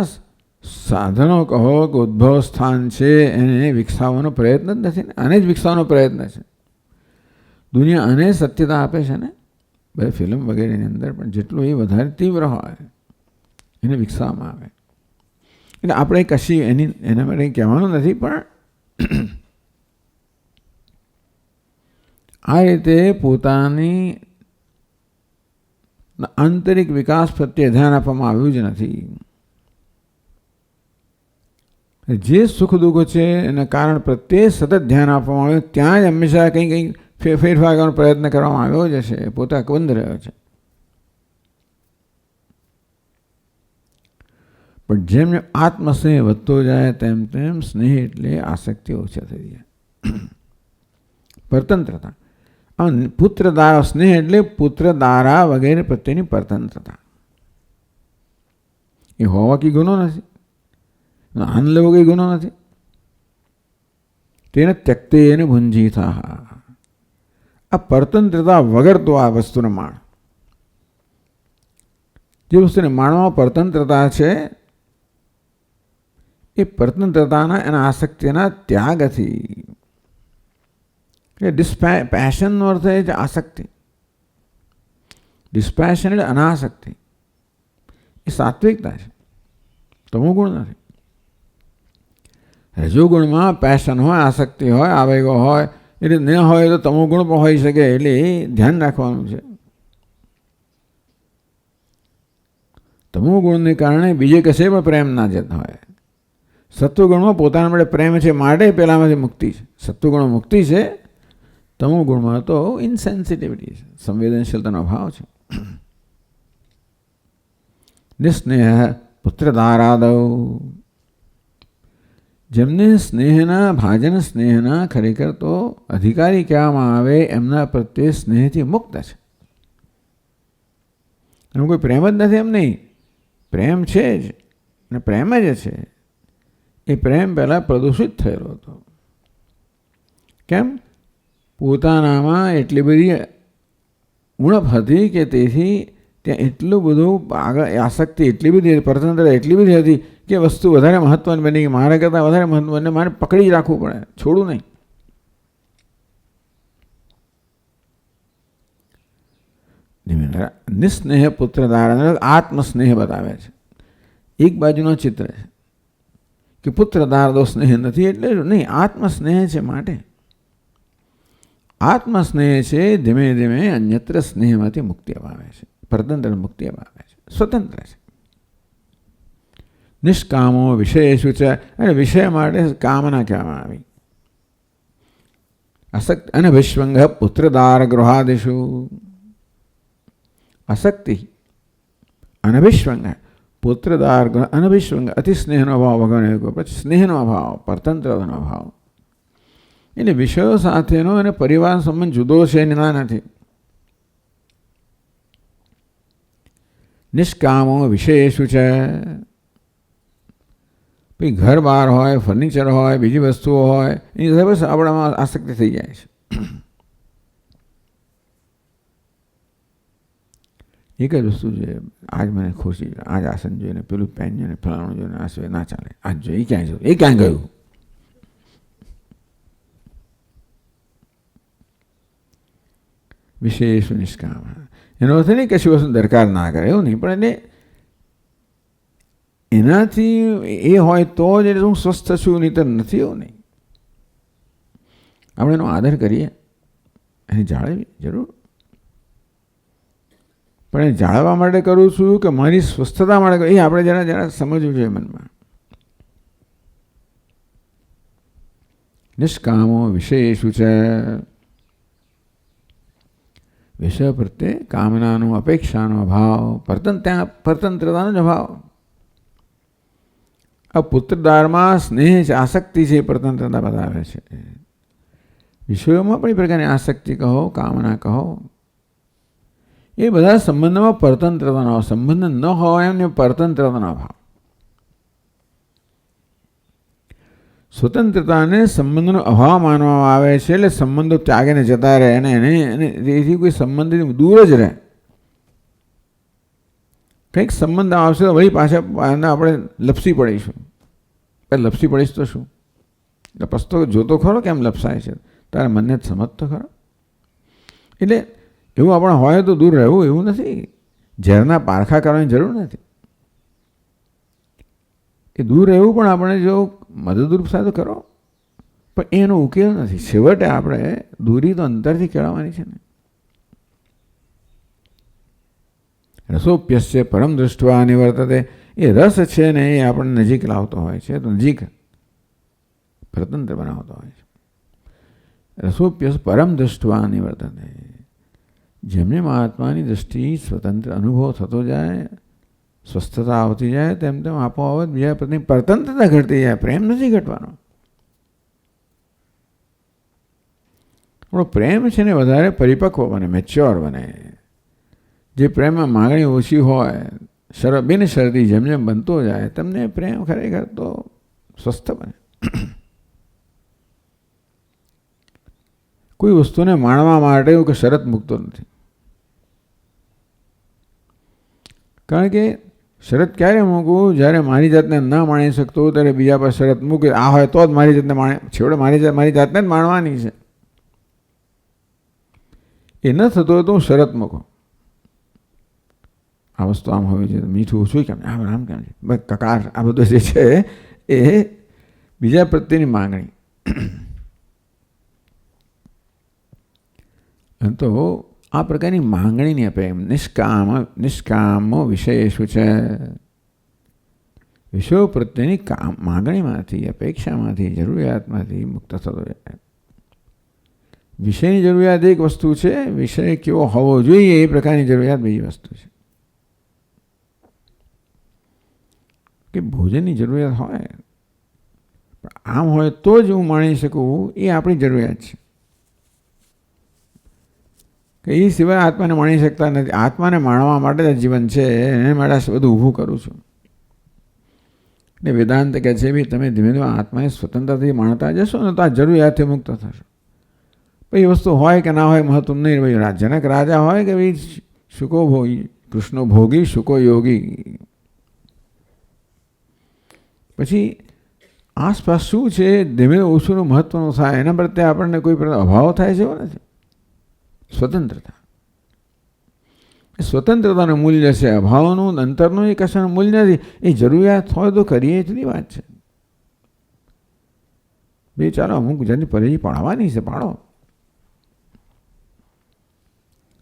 સાધનો કહો કે ઉદ્ભવ સ્થાન છે, એને વિકસાવવાનો પ્રયત્ન જ નથી ને. આને જ વિકસાવવાનો પ્રયત્ન છે. દુનિયા આને સત્યતા આપે છે ને. બે ફિલ્મ વગેરેની અંદર પણ જેટલું એ વધારે તીવ્ર હોય એને વિકસાવવામાં આવે. એટલે આપણે કશી એના માટે કહેવાનું નથી, પણ આ રીતે પોતાની આંતરિક વિકાસ પ્રત્યે ધ્યાન આપવામાં આવ્યું જ નથી. જે સુખ દુઃખ છે એના કારણ પ્રત્યે સતત ધ્યાન આપવામાં આવ્યું, ત્યાં જ હંમેશા કંઈ ફેરફાર કરવાનો પ્રયત્ન કરવામાં આવ્યો જ હશે. પોતા બંધ રહ્યો છે. પણ જેમ જેમ આત્મસ્નેહ વધતો જાય તેમ તેમ સ્નેહ એટલે આસક્તિ ઓછા થઈ જાય. પરતંત્રતા, પુત્ર દારા સ્નેહ એટલે પુત્ર દારા વગેરે પ્રત્યેની પરતંત્રતા. એ હોવા કઈ ગુનો નથી, આન લેવો કઈ ગુનો નથી. તેને ત્યક્તે એને ભુંજી થા. આ પરતંત્રતા વગર તો આ વસ્તુને માણ. જે વસ્તુને માણવામાં પરતંત્રતા છે એ પરતંત્રતાના એના આસક્તિના ત્યાગથી. પેશનનો અર્થ એ છે આસક્તિ. ડિસ્પેશન એટલે અનાસક્તિ. એ સાત્વિકતા છે, તમો ગુણ નથી. રજોગુણમાં પેશન હોય, આસક્તિ હોય, આવેગો હોય, એટલે ન હોય તો તમો ગુણ પણ હોઈ શકે. એટલે એ ધ્યાન રાખવાનું છે. તમો ગુણને કારણે બીજે કશે પણ પ્રેમ ના જતો હોય. સત્વગુણમાં પોતાના માટે પ્રેમ છે, માટે પેલામાંથી મુક્તિ છે. સત્વગુણ મુક્તિ છે, તમો ગુણમાં તો ઇનસેન્સિટિવિટી છે, સંવેદનશીલતાનો અભાવ છે. નિસ્નેહ પુત્ર દારાદવ, જેમને સ્નેહના ભાજન સ્નેહના ખરેખર તો અધિકારી કહેવામાં આવે, એમના પ્રત્યે સ્નેહથી મુક્ત છે. એનું કોઈ પ્રેમ જ નથી એમ નહીં. પ્રેમ છે જ, અને પ્રેમ જ છે. એ પ્રેમ પહેલાં પ્રદૂષિત થયેલો હતો. કેમ? પોતાનામાં એટલી બધી ઉણપ હતી કે તેથી ત્યાં એટલું બધું આગળ આસક્તિ એટલી બધી, પરતંત્રતા એટલી બધી હતી કે વસ્તુ વધારે મહત્વની બની ગઈ. મારા કરતાં વધારે મહત્વને મારે પકડી જ રાખવું પડે, છોડું નહીં. નિસ્નેહ પુત્ર દારા આત્મસ્નેહ બતાવે છે. એક બાજુનો ચિત્ર છે કે પુત્ર દારદો સ્નેહ નથી એટલે નહીં, આત્મસ્નેહ છે. માટે આત્મસ્નેહ છે ધીમે ધીમે અન્યત્ર સ્નેહમાંથી મુક્તિ અપાવે છે, પરતંત્ર મુક્તિ અપાવે છે, સ્વતંત્ર છે. નિષ્કામો વિષયેષુ છે, અને વિષય માટે કામના કહેવામાં આવી. આસક્તિ અનભિષ્વંગ પુત્રદાર ગૃહાદિષુ. આસક્તિ અનભિષ્વંગ પુત્રદાર અનભિષ્વંગ અતિ સ્નેહનો અભાવ ભગવાન, પછી સ્નેહનો અભાવ, પરતંત્રતાનો અભાવ. એટલે વિષયો સાથેનો અને પરિવાર સંબંધ જુદો છે ના નથી. નિષ્કામો વિષયેષુ છે. પછી ઘર બહાર હોય, ફર્નિચર હોય, બીજી વસ્તુઓ હોય, એની સાથે આપણામાં આસક્તિ થઈ જાય છે. એક જ વસ્તુ છે, આજ મને ખુશી, આજ આસન જોઈને, પેલું પેન જોઈને, ફલાણું જોઈને, આ સિવાય ના ચાલે. આજ જો એ ક્યાં જોયું, એ ક્યાં ગયું. વિશેષ નિષ્કામ. એનો અર્થ નહીં કશી વસ્તુ દરકાર ના કરે, એવું નહીં, પણ એને એનાથી એ હોય તો જ હું સ્વસ્થ છું, નહીં તો નથી. એવું નહીં. આપણે એનો આદર કરીએ, એને જાળવી જરૂર, પણ એ જાળવવા માટે કરું છું કે મારી સ્વસ્થતા માટે, એ આપણે જરા સમજવું જોઈએ મનમાં. નિષ્કામો વિષયેષુ છે. વિષય પ્રત્યે કામનાનો, અપેક્ષાનો અભાવ, ત્યાં પરતંત્રતાનો જ અભાવ. આ પુત્રદારમાં સ્નેહ છે, આસક્તિ છે, પરતંત્રતા બતાવે છે. વિષયોમાં પણ એ પ્રકારની આસક્તિ કહો, કામના કહો, એ બધા સંબંધમાં પરતંત્રતાનો, સંબંધ ન હોય એમને પરતંત્રતાનો અભાવ. સ્વતંત્રતાને સંબંધનો અભાવ માનવામાં આવે છે. એટલે સંબંધો ત્યાગીને જતા રહે અને એથી કોઈ સંબંધથી દૂર જ રહે. કંઈક સંબંધ આવશે તો વળી પાછા આપણે લપસી પડીશું. લપસી પડીશ તો શું? લપસતો જોતો ખરો કેમ લપસાય છે, તારે મનને જ સમજતો ખરો. એટલે એવું આપણે હોય તો દૂર રહેવું એવું નથી. ઝેરના પારખા કરવાની જરૂર નથી. એ દૂર રહેવું પણ આપણે જો મદદરૂપ થાય તો કરો, પણ એનો ઉકેલ નથી. છેવટે આપણે દૂરી તો અંતરથી કેળવવાની છે ને. રસોપ્યસ્ય પરમ દૃષ્ટવા નિવર્તતે. એ રસ છે ને એ આપણને નજીક લાવતો હોય છે, તો નજીક પ્રતંત્ર બનાવતો હોય છે. રસોપ્યસ પરમ દૃષ્ટવા નિવર્તતે. જેમને મહાત્માની દ્રષ્ટિ સ્વતંત્ર અનુભવ થતો જાય, સ્વસ્થતા આવતી જાય, તેમ તેમ આપોઆપ બીજા પ્રત્યે પરતંત્રતા ઘટતી જાય. પ્રેમ નથી ઘટવાનો. આપણો પ્રેમ છે ને વધારે પરિપક્વ બને, મેચ્યોર બને. જે પ્રેમમાં માગણી ઓછી હોય, બિન શરતી જેમ જેમ બનતો જાય, તમને પ્રેમ ખરેખર તો સ્વસ્થ બને. કોઈ વસ્તુને માણવા માટે એવું કે શરત મૂકતો નથી. કારણ કે શરત ક્યારે મૂકવું? જ્યારે મારી જાતને ના માણી શકતો ત્યારે બીજા પર શરત મૂકે. આ હોય તો જ મારી જાતને માણે. છેવટે મારી જાતને જ માણવાની છે. એ ન થતો હોય તો હું શરત મૂકો. આ વસ્તુ આમ હોવી જોઈએ, મીઠું ઓછું કેમ, આમ કેમ છે, બસ કકાર, આ બધું જે છે એ બીજા પ્રત્યેની માંગણી. તો આ પ્રકારની માંગણીની આપે નિષ્કામો વિષયેષુ છે. વિષયો પ્રત્યેની માંગણીમાંથી, અપેક્ષામાંથી, જરૂરિયાતમાંથી મુક્ત થતો જાય. વિષયની જરૂરિયાત એક વસ્તુ છે, વિષય કેવો હોવો જોઈએ એ પ્રકારની જરૂરિયાત બીજી વસ્તુ છે. કે ભોજનની જરૂરિયાત હોય, આમ હોય તો જ હું માણી શકું, એ આપણી જરૂરિયાત છે. કે એ સિવાય આત્માને માણી શકતા નથી. આત્માને માણવા માટે જીવન છે, એને માટે બધું ઊભું કરું છું. એટલે વેદાંત કહે છે ભાઈ તમે ધીમે ધીમે આત્માને સ્વતંત્રતાથી માણતા જશો ને તો આ જરૂરિયાતથી મુક્ત થશો. ભાઈ વસ્તુ હોય કે ના હોય મહત્વ નહીં. ભાઈ જનક રાજા હોય કે ભાઈ શુકો ભોગી, કૃષ્ણ ભોગી, શુકો યોગી. પછી આસપાસ શું છે ધીમે ઓછું મહત્વનું થાય, એના પ્રત્યે આપણને કોઈ અભાવ થાય છે એવો નથી. સ્વતંત્રતા, સ્વતંત્રતાનું મૂલ્ય છે. અભાવનું, અંતરનું એ કશાનું મૂલ્ય નથી. એ જરૂરિયાત હોય તો કરીએ એટલી વાત છે. ભાઈ ચાલો અમુક ગુજરાતની પરેજી પાડવાની છે, પાડો.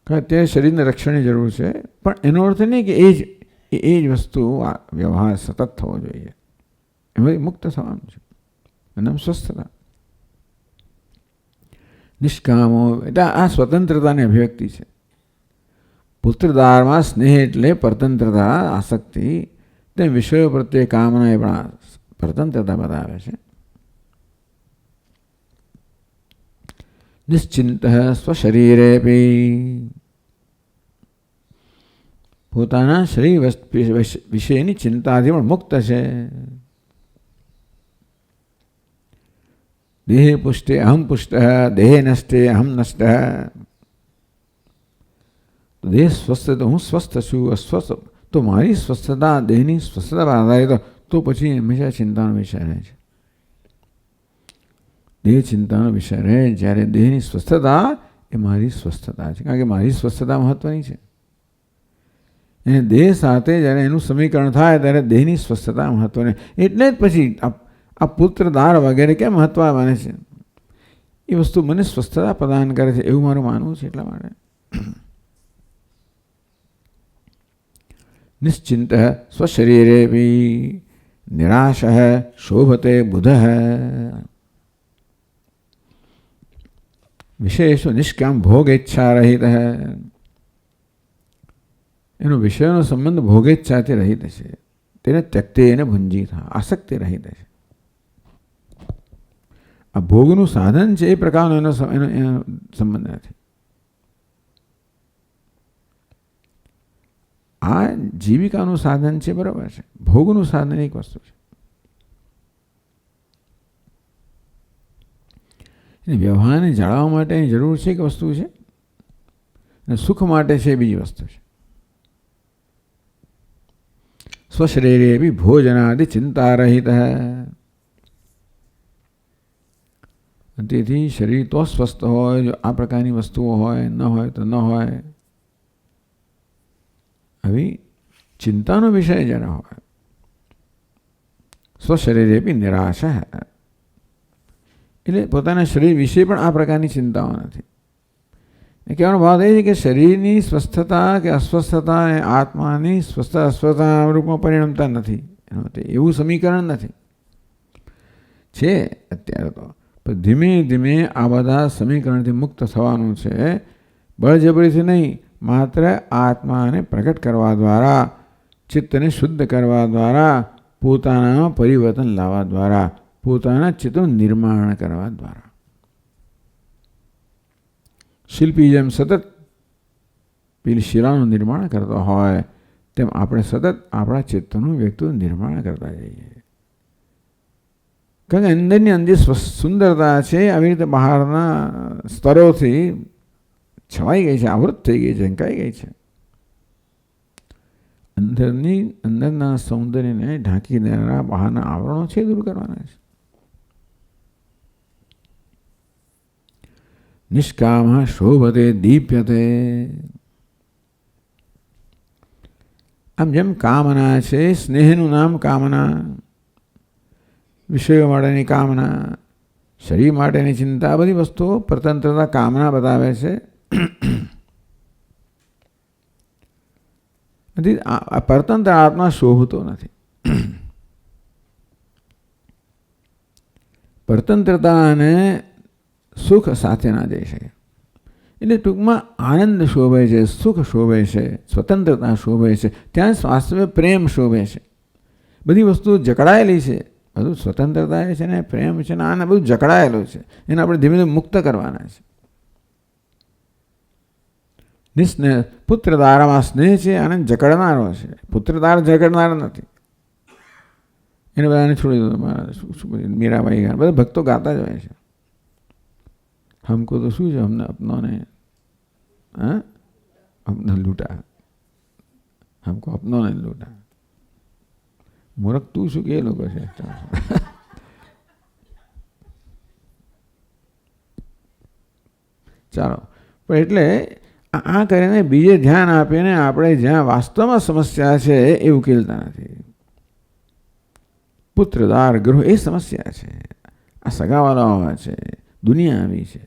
અત્યારે શરીરને રક્ષણની જરૂર છે, પણ એનો અર્થ નહીં કે એ જ એ જ વસ્તુ વ્યવહાર સતત થવો જોઈએ. એમાંથી મુક્ત થવાનું છે. એનામ સ્વસ્થતા. નિષ્કામો એટલે આ સ્વતંત્રતાની અભિવ્યક્તિ છે. પુત્રદારમાં સ્નેહ એટલે પરતંત્રતા, આસક્તિ. તેમ વિષયો પ્રત્યે કામના એ પણ પરતંત્રતા બતાવે છે. નિશ્ચિંત સ્વશરીરે પોતાના શરીર વિશેની ચિંતાથી પણ મુક્ત છે. દેહે પુષ્ટે અહમ પુષ્ટ, દેહે નષ્ટે અહમ નષ્ટ. દેહ સ્વસ્થ તો હું સ્વસ્થ છું, અસ્વસ્થ તો મારી સ્વસ્થતા દેહની સ્વસ્થતા પર આધારિત, તો પછી હંમેશા ચિંતાનો વિષય રહે છે. દેહ ચિંતાનો વિષય રહે, જ્યારે દેહની સ્વસ્થતા એ મારી સ્વસ્થતા છે. કારણ કે મારી સ્વસ્થતા મહત્વની છે. અને દેહ સાથે જ્યારે એનું સમીકરણ થાય ત્યારે દેહની સ્વસ્થતા મહત્વની. એટલે જ પછી આ પુત્રદાર વગેરે કેમ મહત્વ બને છે? એ વસ્તુ મને સ્વસ્થતા પ્રદાન કરે છે એવું મારું માનવું છે. એટલા માટે નિશ્ચિંત સ્વશરીરે નિરાશ શોભતે બુધ. વિશેષો નિષ્કામ ભોગ ઈચ્છા રહિત. એનો વિષયનો સંબંધ ભોગેચ્છાથી રહિત છે. તેને ત્યક્તે એને ભુંજીત, આસક્તિ રહિત છે. આ ભોગનું સાધન છે એ પ્રકારનો એનો સંબંધ નથી. આ જીવિકાનું સાધન છે, બરાબર છે. ભોગનું સાધન એક વસ્તુ છે. વ્યવહારને જાળવવા માટેની જરૂર છે એક વસ્તુ છે, અને સુખ માટે છે બીજી વસ્તુ છે. સ્વશરીરે બી ભોજનાદિ ચિંતા રહિત. તેથી શરીર તો સ્વસ્થ હોય, જો આ પ્રકારની વસ્તુઓ હોય, ન હોય તો ન હોય. આવી ચિંતાનો વિષય જ્યારે હોય. સ્વશરીરે બી નિરાશ, એટલે પોતાના શરીર વિશે પણ આ પ્રકારની ચિંતાઓ નથી. એ કહેવાનો ભાવ એ છે કે શરીરની સ્વસ્થતા કે અસ્વસ્થતા એ આત્માની સ્વસ્થ અસ્વસ્થતાના રૂપમાં પરિણમતા નથી. એવું સમીકરણ નથી. છે અત્યારે તો, પણ ધીમે ધીમે આ બધા સમીકરણથી મુક્ત થવાનું છે. બળજબરીથી નહીં, માત્ર આત્માને પ્રગટ કરવા દ્વારા, ચિત્તને શુદ્ધ કરવા દ્વારા, પોતાના પરિવર્તન લાવવા દ્વારા, પોતાના ચિત્તનું નિર્માણ કરવા દ્વારા. શિલ્પી જેમ સતત પેલી શિલાનું નિર્માણ કરતો હોય, તેમ આપણે સતત આપણા ચિત્તનું વ્યક્તિનું નિર્માણ કરતા જઈએ. કારણ કે અંદરની અંદર સુંદરતા છે, આવી રીતે બહારના સ્તરોથી છવાઈ ગઈ છે, આવૃત થઈ ગઈ છે, ઝંકાઈ ગઈ છે. અંદરના સૌંદર્યને ઢાંકી દેનારા બહારના આવરણો છે, દૂર કરવાના છે. નિષ્કામ શોભતે દીપ્યતે. આમ જેમ કામના છે, સ્નેહનું નામ કામના, વિષયો માટેની કામના, શરીર માટેની ચિંતા, બધી વસ્તુઓ પરતંત્રતા કામના બતાવે છે. પરતંત્ર આત્મા શોભતો નથી. પરતંત્રતા અને સુખ સાથે ના જઈ શકે. એટલે ટૂંકમાં આનંદ શોભે છે, સુખ શોભે છે, સ્વતંત્રતા શોભે છે, ત્યાં વાસ્તવે પ્રેમ શોભે છે. બધી વસ્તુ જકડાયેલી છે. બધું સ્વતંત્રતા છે ને પ્રેમ છે ને આને બધું જકડાયેલું છે. એને આપણે ધીમે ધીમે મુક્ત કરવાના છે. નિસ્નેહ પુત્રદારામાં સ્નેહ છે અને જકડનારો છે. પુત્રદાર જકડનારો નથી. એને બધાને છોડી દો. મીરાબાઈ બધા ભક્તો ગાતા જ હોય છે. हमको तो શું છે, हमने अपनों ने हमने लूटा, हमको अपनों ने लूटा. મૂર્ખ તું શું કે લોકો છે. ચાલો, પણ એટલે આ કરીને બીજે ધ્યાન આપીને આપણે જ્યાં વાસ્તવમાં સમસ્યા છે એ ઉકેલતા નથી. પુત્રદાર ગૃહ એ સમસ્યા છે. આ સગાવાલાઓ છે, દુનિયા આવી છે.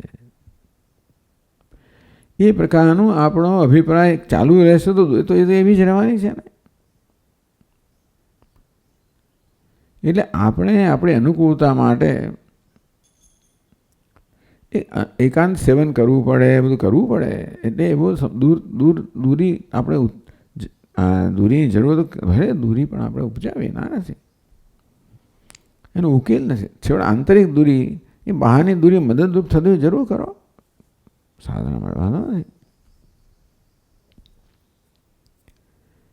એ પ્રકારનો આપણો અભિપ્રાય ચાલુ રહેશે તો એ એવી જ રહેવાની છે ને. એટલે આપણે આપણી અનુકૂળતા માટે એકાંત સેવન કરવું પડે, બધું કરવું પડે. એટલે એ બહુ દૂરી આપણે દૂરીની જરૂર ભલે દૂરી પણ આપણે ઉપજાવીએ ના નથી, એનો ઉકેલ નથી. છેવટે આંતરિક દૂરી એ બહારની દૂરી મદદરૂપ થતી જરૂર કરો, સાધના મળવાનો નથી.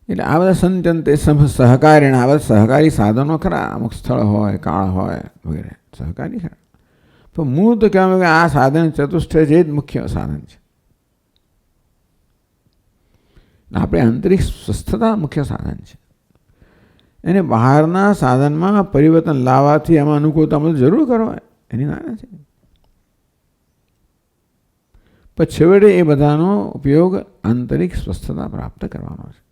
એટલે આ બધા સંચન તે સહકારીના આ બધા સહકારી સાધનો ખરા, અમુક સ્થળ હોય, કાળ હોય વગેરે સહકારી ખરા. પણ મૂળ તો કહેવાય કે આ સાધન ચતુષ્ટય જે જ મુખ્ય સાધન છે. આપણે આંતરિક સ્વસ્થતા મુખ્ય સાધન છે. એને બહારના સાધનમાં પરિવર્તન લાવવાથી એમાં અનુકૂળતા જરૂર કરવા એની ના નથી. પણ છેવટે એ બધાનો ઉપયોગ આંતરિક સ્વસ્થતા પ્રાપ્ત કરવાનો છે.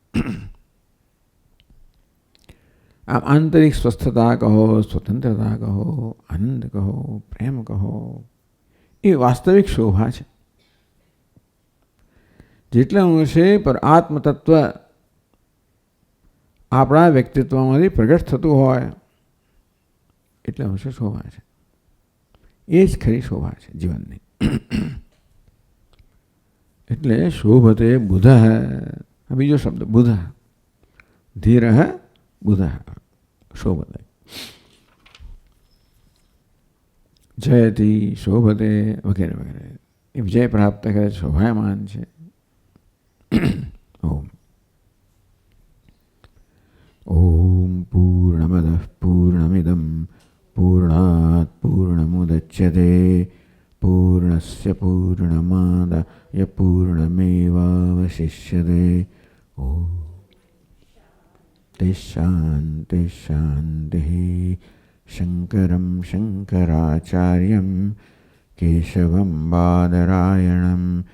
આમ આંતરિક સ્વસ્થતા કહો, સ્વતંત્રતા કહો, આનંદ કહો, પ્રેમ કહો, એ વાસ્તવિક શોભા છે. જેટલા અંશે પર આત્મતત્વ આપણા વ્યક્તિત્વમાંથી પ્રગટ થતું હોય એટલા અંશે શોભા છે. એ જ ખરી શોભા છે જીવનની. એટલે શોભતે બુધ, બીજો શબ્દ બુધ, ધીર બુધ શોભતે, જયતી શોભતે વગેરે વગેરે. એ વિજય પ્રાપ્ત કરે, શોભાયમાન છે. ઓમ ઓમ પૂર્ણમદ પૂર્ણમિદમ પૂર્ણાત પૂર્ણમુદચ્યતે પૂર્ણસ્ય પૂર્ણમાદાય પૂર્ણમેવાવશિષ્યતે. ઓમ શાંતિ શાંતિ. શંકરમ શંકરાચાર્યમ કેશવમ બાદરાયણમ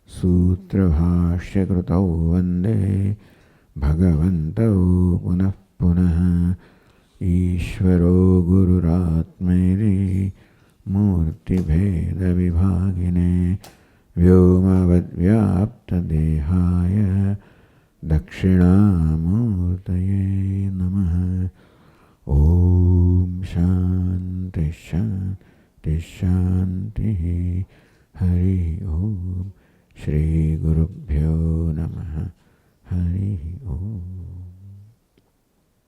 સૂત્રભાષ્યકૃતૌ વંદે ભગવन्तौ પુનઃ પુનઃ. ઈશ્વરો ગુરુરાત્મેતિ મૂર્તિભેદવિભાગિને વ્યોમવદ્વ્યાપ્તદેહાય દક્ષિણામૂર્તયે નમઃ. ઓમ શાંતિ શાંતિ શાંતિ. હરિ ઓમ. શ્રી ગુરુભ્યો નમઃ. હરિ ઓમ.